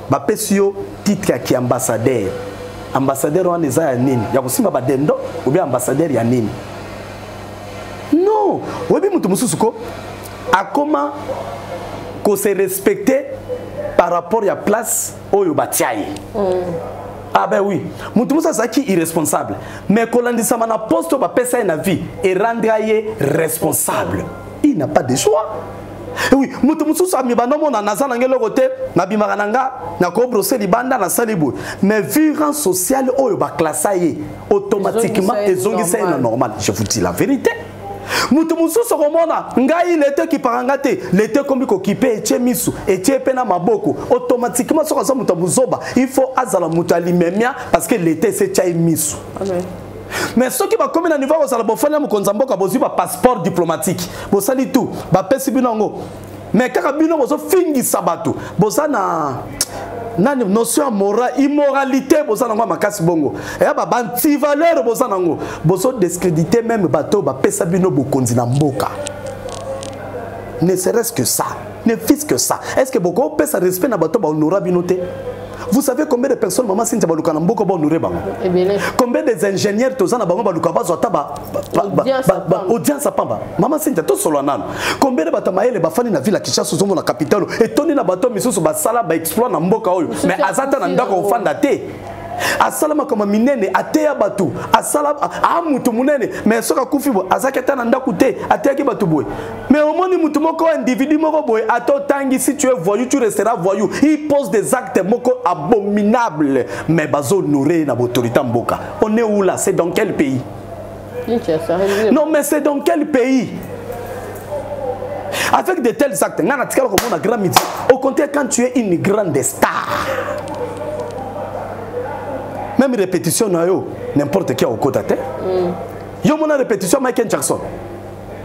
ba pesio titre ya ki ambassadeur wana eza ya nini ya kusimba ba dendo ou bien ambassadeur ya nini non webi mutu mususu ko akoma ko se respecter par rapport à la place où il ah ben oui, Moutoumoussa Zaki irresponsable. Mais Kolandisa mana poste ba pesa na vie et rendre responsable. Il n'a pas de choix. Et oui, Moutoumoussa mi banomo na nazana ngelo côté na bimarananga na ko brosser libanda na salibu. Mais vu rang social où il ba classer automatiquement ezongisa ina normal. Je vous dis la vérité. Mutumusou soromona ngai l'été qui parangate l'été comme occupé etie misu etie pena maboko automatiquement soka za mutabuzoba il faut azala mutali memia parce que l'été c'est tchai misu. Amen. Mais ceux qui va comme na niveau za la bofana mukonza mboka bozi ba passeport diplomatique bosali tout ba pesi binongo mais kaka bino bozo fingi sabatu bozana nani notion morale immoralité bozana ngwa makasi bongo e ba banti valeur bozana ngo bozo discréditer même bateau ba pesa bino bokonzi na mboka ne serait-ce que ça ne fils que ça est-ce que boko pesa respect na bateau ba honora binoté. Vous savez combien de personnes maman Cynthia baluka na mboko ba honorer bango combien des ingénieurs tozana bango baluka bazota ba audience pamba maman Cynthia to solo nano combien de batamaele ba fani na ville Kinshasa zomo na capitale et toni na bateau misusu ba sala ba exploit na mboka oyo mais azata na ndako ofanda te asalama comme minene ateya batu asala amutu munene mais soka kufibo azaketa na ndaku te ateki batu boy mais au moins mutu moko individu moko boy ato tangi si tu es voyou tu resteras voyou il pose des actes moko abominables mais bazo honorer na autorité mboka on est où là c'est dans quel pays non mais c'est dans quel pays avec de tels actes ngana tikala ko mona grand midi au contraire quand tu es une grande star même répétition n'importe qui au côté yo mona répétition Michael Jackson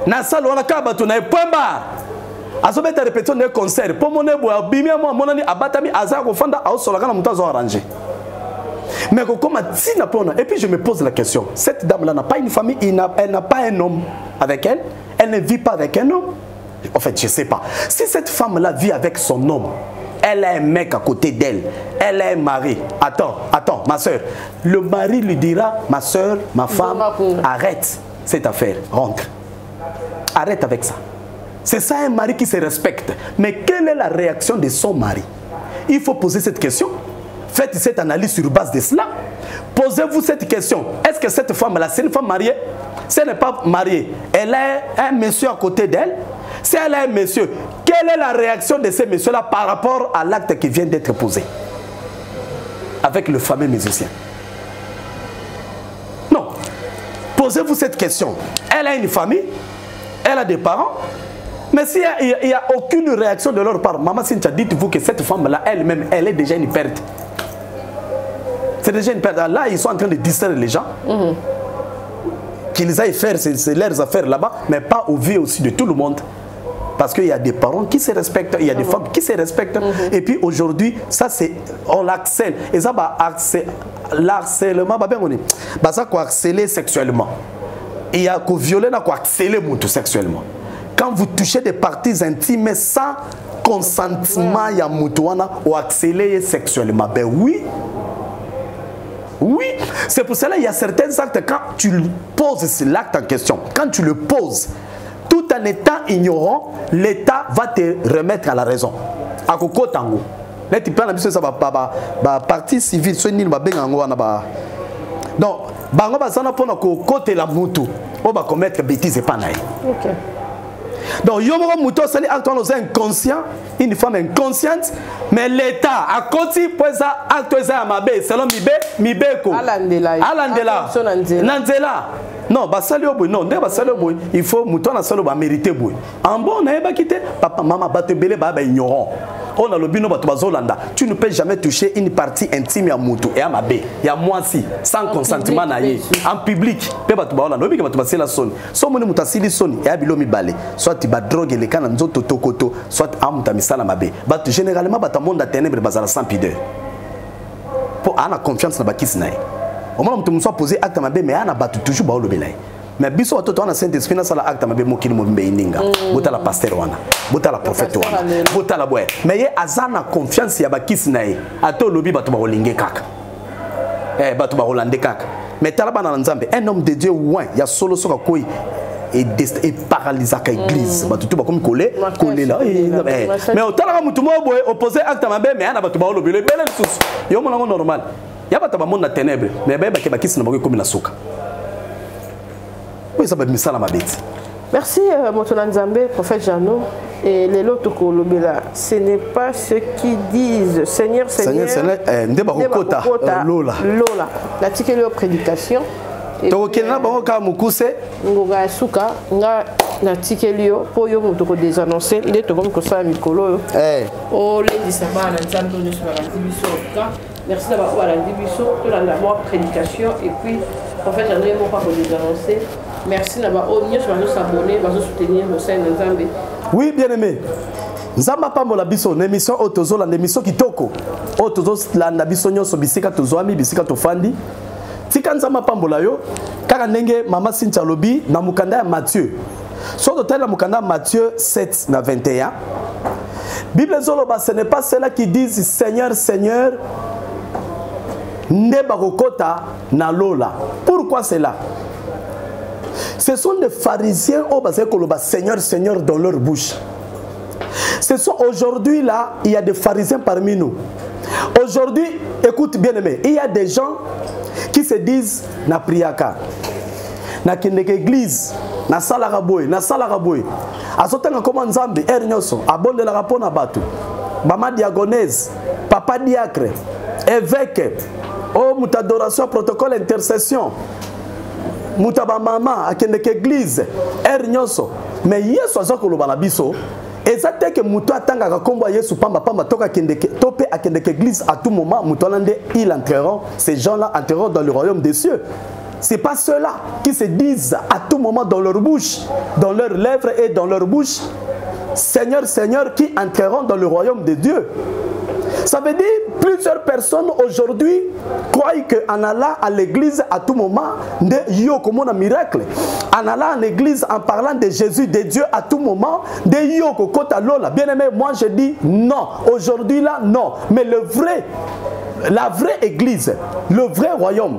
na salle wana ka bato na point bar azobeta répétition de concert pour mon ebo bimia mo monani abatami aza ko fanda au solaka na mutazo arranger mais comme tina pona et puis je me pose la question cette dame là n'a pas une famille elle n'a pas un homme avec elle ne vit pas avec un homme en fait je sais pas si cette femme là vit avec son homme. Elle a un mec à côté d'elle. Elle a un mari. Attends, ma soeur. Le mari lui dira, ma soeur, ma femme, arrête cette affaire, rentre. Arrête avec ça. C'est ça un mari qui se respecte. Mais quelle est la réaction de son mari? Il faut poser cette question. Faites cette analyse sur base de cela. Posez-vous cette question. Est-ce que cette femme-là, c'est une femme mariée? Si elle n'est pas mariée, elle a un monsieur à côté d'elle. Si elle a un monsieur, quelle est la réaction de ces messieurs-là par rapport à l'acte qui vient d'être posé avec le fameux musicien? Non. Posez-vous cette question. Elle a une famille, elle a des parents, mais Mais s'il n'y a aucune réaction de leur part, maman Cynthia, dites-vous que cette femme-là, elle-même, elle est déjà une perte. C'est déjà une perte. Là, ils sont en train de distraire les gens. Qu'ils aillent faire leurs affaires là-bas, mais pas au vu aussi de tout le monde. Parce qu'il y a des parents qui se respectent, il y a des femmes qui se respectent. Et puis aujourd'hui, ça c'est, on l'accèle. Et ça va l'harcèlement, ça va harceler sexuellement. Il y a que violer, quoi harceler sexuellement. Quand vous touchez des parties intimes sans consentement, il y a ou harceler sexuellement. Ben oui. Oui, c'est pour cela qu'il y a certains actes, quand tu poses l'acte en question, quand tu le poses, tout en étant ignorant, l'État va te remettre à la raison. À Koko Tango. Là, tu prends la mission, ça va partie civile, ce n'est pas bien. Donc, bango bazana pona ko côté la mutu, on va commettre bêtises et pas naï. OK. Donc, yomo muto sali acte on inconscient, une femme inconsciente, mais l'État a côté pour ça acte ça mabe selon mibeko. Alandela. Nanzela. Non, basali oboy non, ne basali oboy, il faut muto na salo ba mériter boy. En bon na ba quitter papa maman ba te belé ba ignorant. On a le bino bato bazolanda. Tu ne peux jamais toucher une partie intime ya mutu et à mabe. Ya moi si sans consentement na ye en public. Pe bato ba olanda, obi ke bato basela son. So moni mutasili son et abilo mi balé. Soit tu ba drogue les kana nzoto tokoto, soit amuta misala mabe. Bato généralement bato monde à ténèbres bazala sans pudeur. Pour ana confiance na bakis nae. Au moment où tu me sois posé acte mabe mais ana bato toujours ba olobelay. Mais biso watoto wana Saint-Esprit na sala acte mabe mokili mo mbeininga. Bota la pasteur wana. Bota la prophète wana. Bota la boy. Mais ye azana confiance ya bakis nae. Ato lobi bato ba olinge kaka. Bato ba olande kaka. Mais talaba na nzambe, un homme de Dieu ouin, ya solo soka koi et paralysé ka église. Bato tout ba comme collé là. Mais au talaba mutu mo boy opposé acte mabe mais ana bato ba olobi le bele sous. Yo mo normal. Ya bato ba monde na ténèbres, mais ba ke bakis na ba comme la soka. Merci Motola Nzambe, prophète Jano. Et les loto kolobela, ce n'est pas ce qu'ils disent. Seigneur, Lola. La tikeli au prédication. Tokena bango ka mukuse. Ngoga suka nga na tikeli o po yo muto ko désannoncer nde to comme ko sa mikolo yo. O lendi sabana nzambe no sur la division ka. Merci d'avoir la division to la prédication et puis prophète Jano mo pas ko désannoncer. Merci d'avoir s'abonner, de soutenir le sein de Nzambe. Oui, bien aimé. Nzamba pambola biso, l'émission Otozo, l'émission Kitoko. Otozo, la biso nyoso bisika tozoami, bisika tofandi. Tika nzamba pambola yo, kaka ndenge mama Cynthia lobi na mukanda ya Matthieu. Sur le tel mukanda Matthieu 7 na 21. Bible zoloba, ce n'est pas ceux-là qui disent Seigneur, Seigneur, nde bakokota na lola. Pourquoi cela? Ce sont des pharisiens au bas Seigneur, Seigneur dans leur bouche. Ce sont aujourd'hui là, il y a des pharisiens parmi nous. Aujourd'hui, écoute bien aimé, il y a des gens qui se disent na priaka, na kendeke église, na salaraboy, na salaraboy. Azotanga comme Nzambe, ernyoso, abonde la rapona batu. Mama diagonèse, papa diacre, évêque, oh mutadoration, protocole intercession. Mutaba mama akende ke église ernyoso mais yesu azako loba na biso ezate que muto atanga ka kombo yesu pamba toka kende topé akende ke église à tout moment muto nande ils entreront, ces gens-là entreront dans le royaume des cieux. C'est pas ceux-là qui se disent à tout moment dans leur bouche, dans leurs lèvres et dans leur bouche Seigneur, Seigneur, qui entreront dans le royaume de Dieu. Ça veut dire plusieurs personnes aujourd'hui croient qu'en allant à l'église à tout moment, yo comme un miracle. En allant à l'église en parlant de Jésus, de Dieu à tout moment, de yo kota lola. Bien aimé, moi je dis non. Aujourd'hui là, non. Mais la vraie église, le vrai royaume,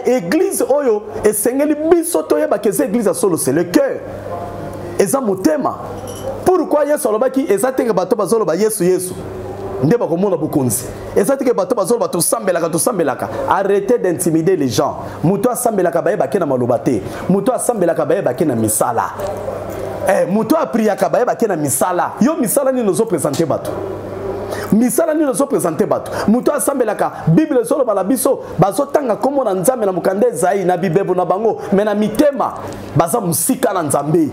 l'église oyo et sengeli bisoto yeba que cette église solo c'est le cœur. Et ça mon thème. Pourquoi yesu alobaki ezatenge bato bazoloba Yesu Yesu? Ndeba komona bukonzi. Ezatenge bato bazoloba to sambelaka. Arrêtez d'intimider les gens. Muto asambelaka baye bakena malobate. Muto asambelaka baye bakena misala. Muto apriaka baye bakena misala. Yo misala ni nozo présenter bato. Misala ni nozo présenter bato. Muto asambelaka Bible solo bala biso bazotanga komona nzambe na mukande zai na bibebo na bango mena mitema baza musika na nzambe.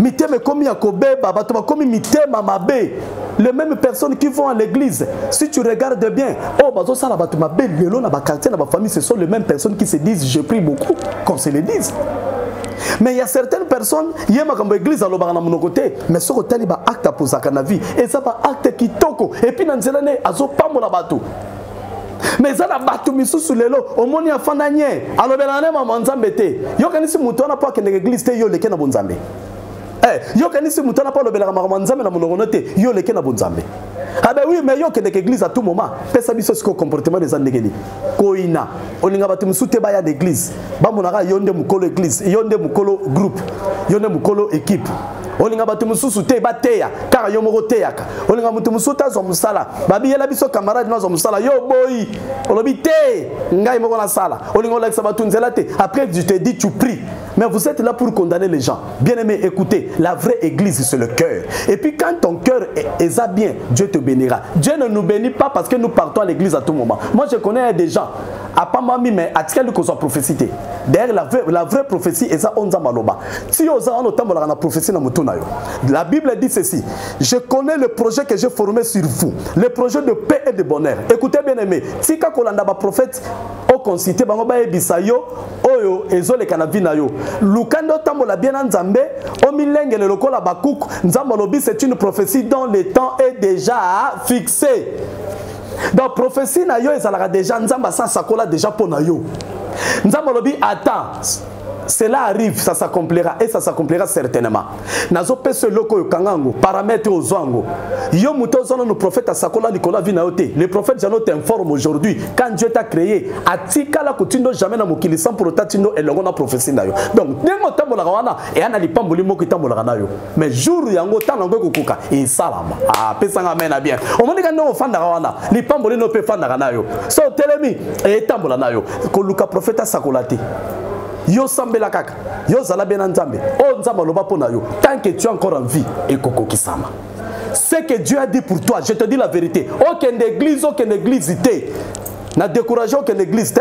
mitema comme yakobeba bato comme mitema mabe. Les mêmes personnes qui vont à l'église, si tu regardes bien, oh bazo sala bato mabe lelo na ba quartier na ba famille, ce sont les mêmes personnes qui se disent je prie beaucoup, qu'on se le dise. Mais il y a certaines personnes, il y a une église à l'obéi, mais ce côté ba acte pour sa vie, et ça va acte qui toko, et puis dans l'année, azo pambo la bateau. Mais ça la bateau misu sur le lot, au moins il y a fananye, à l'obéi maman zambete, yo kanisi muto na pas que l'église te yo leke na bonzambe. Yo kanisi muto na pas l'obéi maman zambé na monogonote, yo leke na bonzambe. Ah ben oui, mais yo que l'église à tout moment, pesa biso ce comportement des andegeli. Koina, olinga batu musute baya d'église. Ba monaka yonde mukolo église, yonde mukolo groupe, yonde mukolo équipe. Olinga batu mususu te bateya, car yo moko teyaka. Olinga mutu musuta zo musala. Babi yela biso camarade no zo musala. Yo boy, olobi te, ngai moko na sala. Olinga olakisa batu nzela te. Après tu te dis tu pries. Mais vous êtes là pour condamner les gens. Bien-aimés, écoutez, la vraie église c'est le cœur. Et puis quand ton cœur est bien, Dieu te bénira. Dieu ne nous bénit pas parce que nous partons à l'église à tout moment. Moi je connais des gens, à pas mami mais à tiens que soit prophétie. D'ailleurs la vraie prophétie est ça onza maloba. Si oza on autant la prophétie na mutuna yo. La Bible dit ceci: je connais le projet que j'ai formé sur vous, le projet de paix et de bonheur. Écoutez bien-aimés, si ka kolanda ba prophète au concité bango ba ebisa yo oyo ezole kana vina yo. Lukando tambola bien nzambe o milenge le lokola bakuk nzambo lobi, c'est une prophétie dont le temps est déjà fixé. Donc prophétie na yo ezalaka déjà nzamba sa sakola déjà pour na yo. Nzambo lobi attends, cela arrive, ça s'accomplira et ça s'accomplira certainement. Nazo pese loko yo kangango paramètre aux zango. Yo muto zono no prophète asakola Nicolas vinaote. Le prophète Jano t'informe aujourd'hui quand Dieu t'a créé, atika la kutindo jamais na mokili sans pour tatindo et longo na prophétie na yo. Donc nengo tambola wana et ana lipamboli moko tambola na yo. Mais jour yango tanango kokuka et salama. Ah pesanga mena bien. O moni ka no fanda wana, lipamboli no pe fanda na yo. So telemi et tambola na yo. Ko luka prophète asakolati. Yo sambela kaka, yo zala bien nzambe, oh nzamba loba pona yo. Tant que tu es encore en vie, et koko kisama. Ce que Dieu a dit pour toi, je te dis la vérité. Aucune église té. Na découragé aucune église té.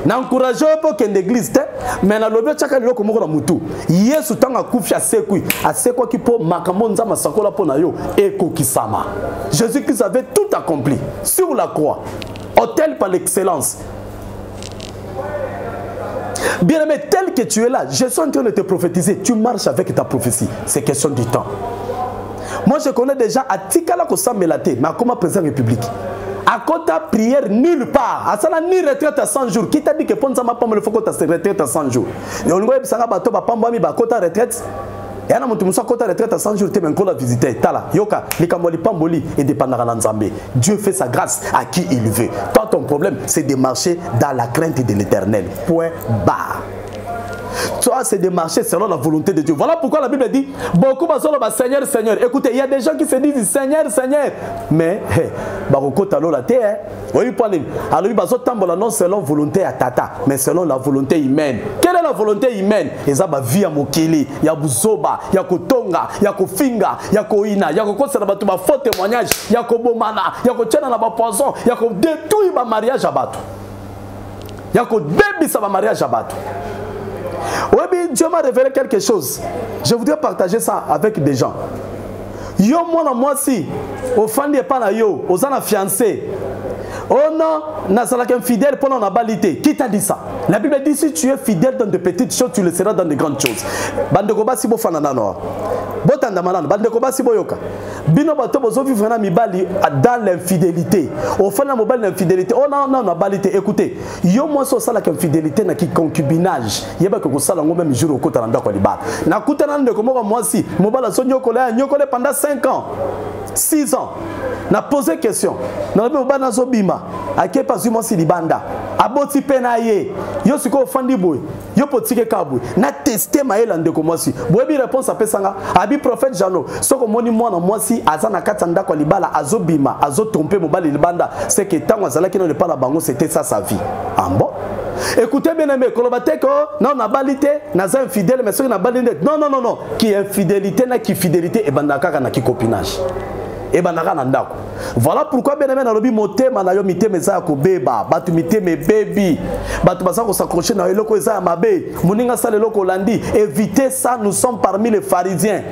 Na encouragé aucune église té. Mais na lobe chaka loko moko na mutu. Yesu tanga kufia sekui, a sekwa ki po makambo nzamba sakola pona yo et kokisama. Jésus-Christ avait tout accompli sur la croix. Autel par l'excellence. Bien-aimé, tel que tu es là, je suis en train de te prophétiser. Tu marches avec ta prophétie. C'est question du temps. Moi, je connais déjà à Tikala Kosamelate, mais à comment président République. À côté prière nulle part. À ça, ni retraite à 100 jours. Qui t'a dit que Ponzama Pam le faut que tu aies retraite à 100 jours? Et on voit que ça va battre Pambami, à côté retraite. Et à mon côté retraite à 100 jours, tu es encore la visiter. Tala, Yoka, les Kamoli Pamboli et des Pandaranzambe. Dieu fait sa grâce à qui il veut. Toi, ton problème, c'est de marcher dans la crainte de l'éternel. Point barre. Toi, c'est de marcher selon la volonté de Dieu. Voilà pourquoi la Bible dit beaucoup de Seigneur, Seigneur. Écoutez, il y a des gens qui se disent Seigneur, Seigneur. Mais, alors, non selon volonté à tata, mais selon la volonté humaine. Quelle est la volonté humaine? Et ça, vie à Mokili, il y a Buzoba, il y a Kotonga, il y a Kofinga, il y a Koina, il y a Kokonservatoire, faux témoignage, il y a Kobomana, il y a Kotiana la poisson, il y a détruire ma mariage à Batou. Il y a Kodébi sa mariage à Batou. Oui, Dieu m'a révélé quelque chose. Je voudrais partager ça avec des gens. Yo, moi, si, au fan de pas yo, aux ana fiancé. Oh non, n'a qu'un fidèle pendant la balité. Qui t'a dit ça? La Bible dit si tu es fidèle dans de petites choses, tu le seras dans de grandes choses. Bandekoba si bo fanana no. Botanda malana, bandekoba si bo yoka. Bino bato bozo vivre na mibali dans l'infidélité. Au fan na mobile l'infidélité. Oh non, na balité. Écoutez, yo moi so sala qu'une fidélité na ki concubinage. Yeba ko sala ngo même jour au kota na ndako libala. Na kutana ndeko moi si, mobile so nyokole pendant 5 ans. 6 ans. Na posé question. Na mobile na zo bima. Ake pas moi si libanda. Aboti penaye. Yo siko fandi boy. Yo potike kabwe. Na testé maela ndeko moi si. Boyebi réponse à pesanga. Abi prophète Jano. Soko moni mwana moi si azana katanda kwa libala azobima, azotromper mobile libanda. C'est que tant azala qui ne pas la bango c'était ça sa vie. Ah bon? Écoutez bien aimé, kolobateko non na balité, na za infidèle mais ceux na balinde. Non. Qui infidélité na qui fidélité et bandaka na qui copinage. et banaka na ndako. Voilà pourquoi bien aimé na lobi motema na yo mitema za ko beba batu mitema baby batu basa ko s'accrocher na eloko za mabe muninga sala eloko landi. Évitez ça, nous sommes parmi les pharisiens.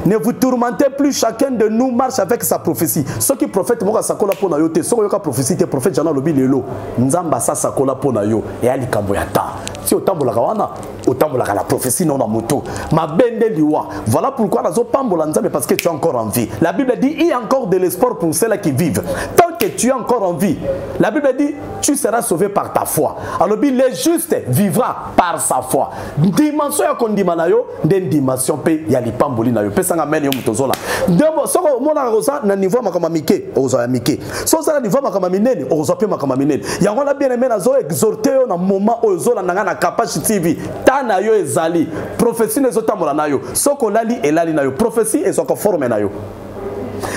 Ne vous tourmentez plus, chacun de nous marche avec sa prophétie. Ceux qui prophètent moka sakola pona yo te, ceux qui prophétie te prophète jana lobi lelo. Nzamba sa sakola pona yo et ali kamboyata. Si otambola kawana, otambola la prophétie non na moto. Ma bende liwa. Voilà pourquoi nazo pambola nzambe parce que tu es encore en vie. La Bible dit il y a encore de l'espoir pour ceux-là qui vivent. Tant que tu es encore en vie, la Bible dit tu seras sauvé par ta foi. Alors le juste vivra par sa foi. Dimension ya kondima na yo, den dimension pe ya lipamboli na yo. Pesanga mele yo mutozola. Ndebo soko mona rosa na niveau makama mike, ozo ya mike. So ça na niveau makama minene, ozo pe makama minene. Yango na bien aimé na zo exhorter yo na moment ozo la nanga na Kapashi TV. Tana yo ezali. Prophétie ne zotamola na yo. Soko lali elali na yo. Prophétie et soko forme na yo.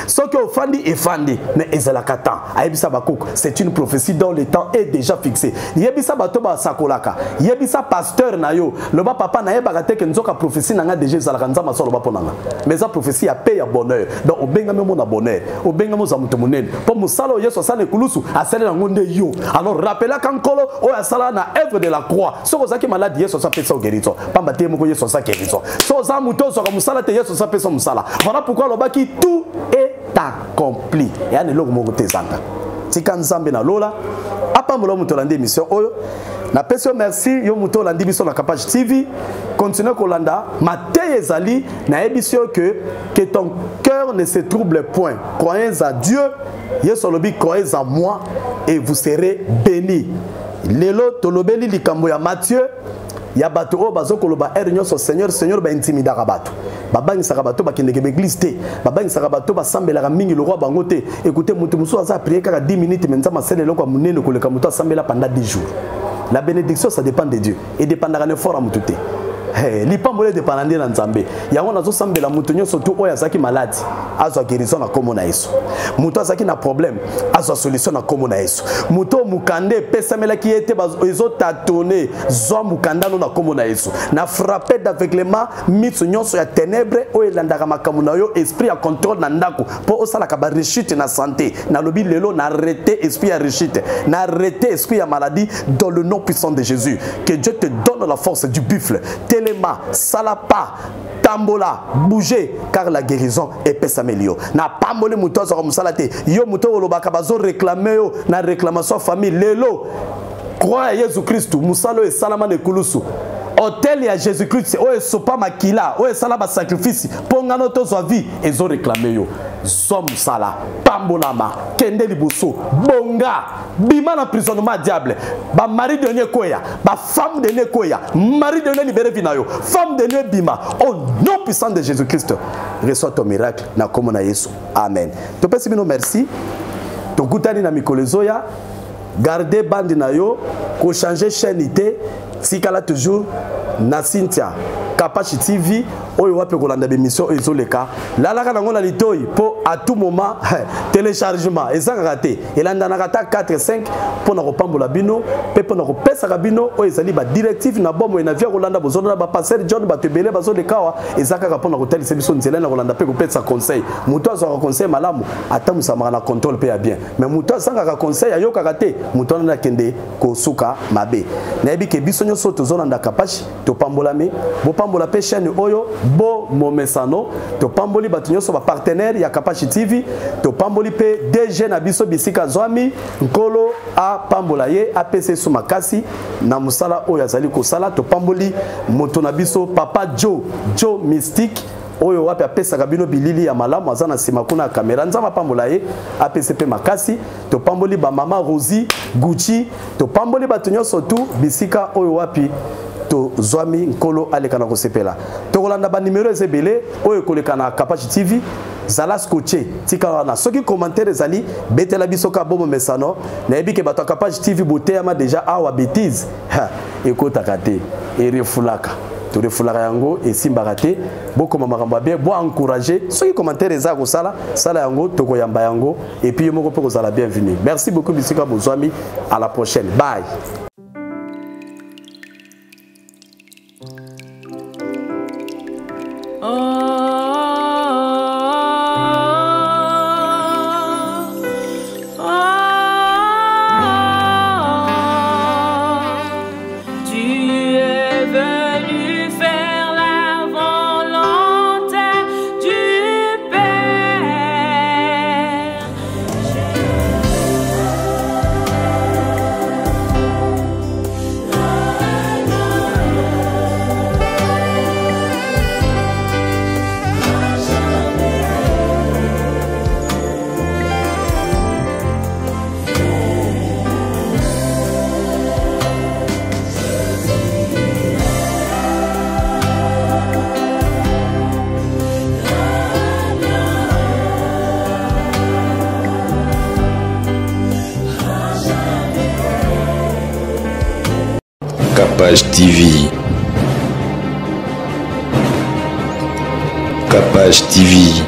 Ce que Fandi est Fandi, mais Ezelakata, Aebisa Bakouk, c'est une prophétie dont le temps est déjà fixé. Yebisa Batoba Sakolaka, Yebisa pasteur Nayo, le bas papa Naye Bagate, que nous avons prophétie Nanga déjà Zalakanza Masolo Baponanga. Mais sa prophétie a payé à bonheur. Donc, au Bengame mon bonheur, au Bengame Zamutumonen, pour Moussalo Yeso Sane Kulusu, à celle en Monde Yo. Alors, rappelez qu'Ankolo, ou à Sala na œuvre de la croix, ce que vous malade Yeso Sapesa au guérison, pas Maté Moko Yeso Sa guérison. So Zamuto, so Moussala Te Yeso Sapesa Moussala. Voilà pourquoi le baki tout est accompli. Et ane logo moko tezanga. Tika nzambe na lola. Apa mbolo muto landi émission oyo. Na peso merci yo muto landi biso na Kapashi TV. Continuez kolanda. Mateye ezali na émission que ton cœur ne se trouble point. Croyez à Dieu. Yeso lobi croyez en moi et vous serez bénis. Lelo tolobeli likambo ya Matthieu. Ya bato o bazo koloba ernyo so Seigneur ba intimida rabato. Babangi sakabato ba kendeke église te. Babangi sakabato ba sambela mingi le roi bango te. Écoutez mutu muso aza prier kaka 10 minutes menza masele loko munene koleka muto sambela pendant 10 jours. La bénédiction ça dépend de Dieu et dépendra de fort à mutu te. Lipambole dépendant na Nzambe. Yango nazo sambela mutu nyo surtout oya zaki malade. Azo guérison na komo na Yesu. Mutu azaki na problème, azo solution na komo na Yesu. Mutu mukande pesamela ki ete bazo tâtonner, zo mukanda no na komo na Yesu. Na frappé d'aveuglement mitsu nyonso ya ténèbres o elandaka makamu na yo esprit à contrôle na ndako po osala ka ba rechute na santé. Na lobi lelo na arrêter esprit à rechute, na arrêter esprit à maladie dans le nom puissant de Jésus. Que Dieu te donne la force du buffle. Telema, salapa, tambola, bougez, car la guérison est pesamélio. Na pambole muto zo musalate, yo muto olobaka bazo réclamer yo na réclamation famille lelo. Crois à Jésus-Christ, musalo et salama ne kulusu. Hôtel ya Jésus-Christ, o sopa makila, o salaba sacrifice, pongano to zo vie ezo réclamer yo. Som sala, pambolama, kende liboso, bonga, bima na emprisonnement diable, ba mari de Nekoya, ba femme de Nekoya, mari de ne libéré vinayo, femme de ne bima, au nom puissant de Jésus-Christ, reçois ton miracle, na komo na Yesu. Amen. To pesi bino merci. To kutani na mikolezoya, gardez bande na yo, ko changer chaîne ité, sikala toujours na Cynthia. Kapashi TV oyo wape kolanda bémission ezoleka lalaka nango na litoyi po à tout moment téléchargement ezanga raté elanda na kata 4 5 pour na kopambola bino pe pour na kopesa bino oyo ezali ba directive na bomo na via kolanda bozona ba passer John batebele bazo de kawa ezaka pour na kotalisa biso nzela na kolanda pe kopesa conseil muto azwa conseil malamu atamusama na contrôle pe ya bien mais muto azanga conseil ayoka raté muto na kende kosuka mabe na ebi ke biso nyoso tozona nda Kapashi to pambolame bo pambola pe chaîne oyo bo momesano to pamboli bato nyonso ba partenaire ya Kapashi TV to pamboli pe DG na biso bisika zwami nkolo a pambola ye APC su makasi na musala oyo azali kosala to pamboli moto na biso papa Joe Mystique oyo wapi apesaka bino bilili ya malamu azana sima kuna kamera nzama pambola ye APCP makasi to pamboli ba mama Rosie Gucci to pamboli bato nyonso tu bisika oyo wapi to zwami nkolo alekana kosepela to kolanda ba numéro ezebele oyo kolekana Kapashi TV zala scotché tika wana soki commentaire ezali betela biso ka bomo mesano na ebike bato Kapashi TV boteyama déjà awa bêtise ekotaka te erefulaka to refulaka yango esimbaka te bokoma makambo bien bo encourager soki commentaire eza kosala sala yango to koyamba yango et puis moko pe kozala bienvenue. Merci beaucoup bisika bozwami, à la prochaine, bye. venu faire la volonté du Père. Capage TV. Capage TV.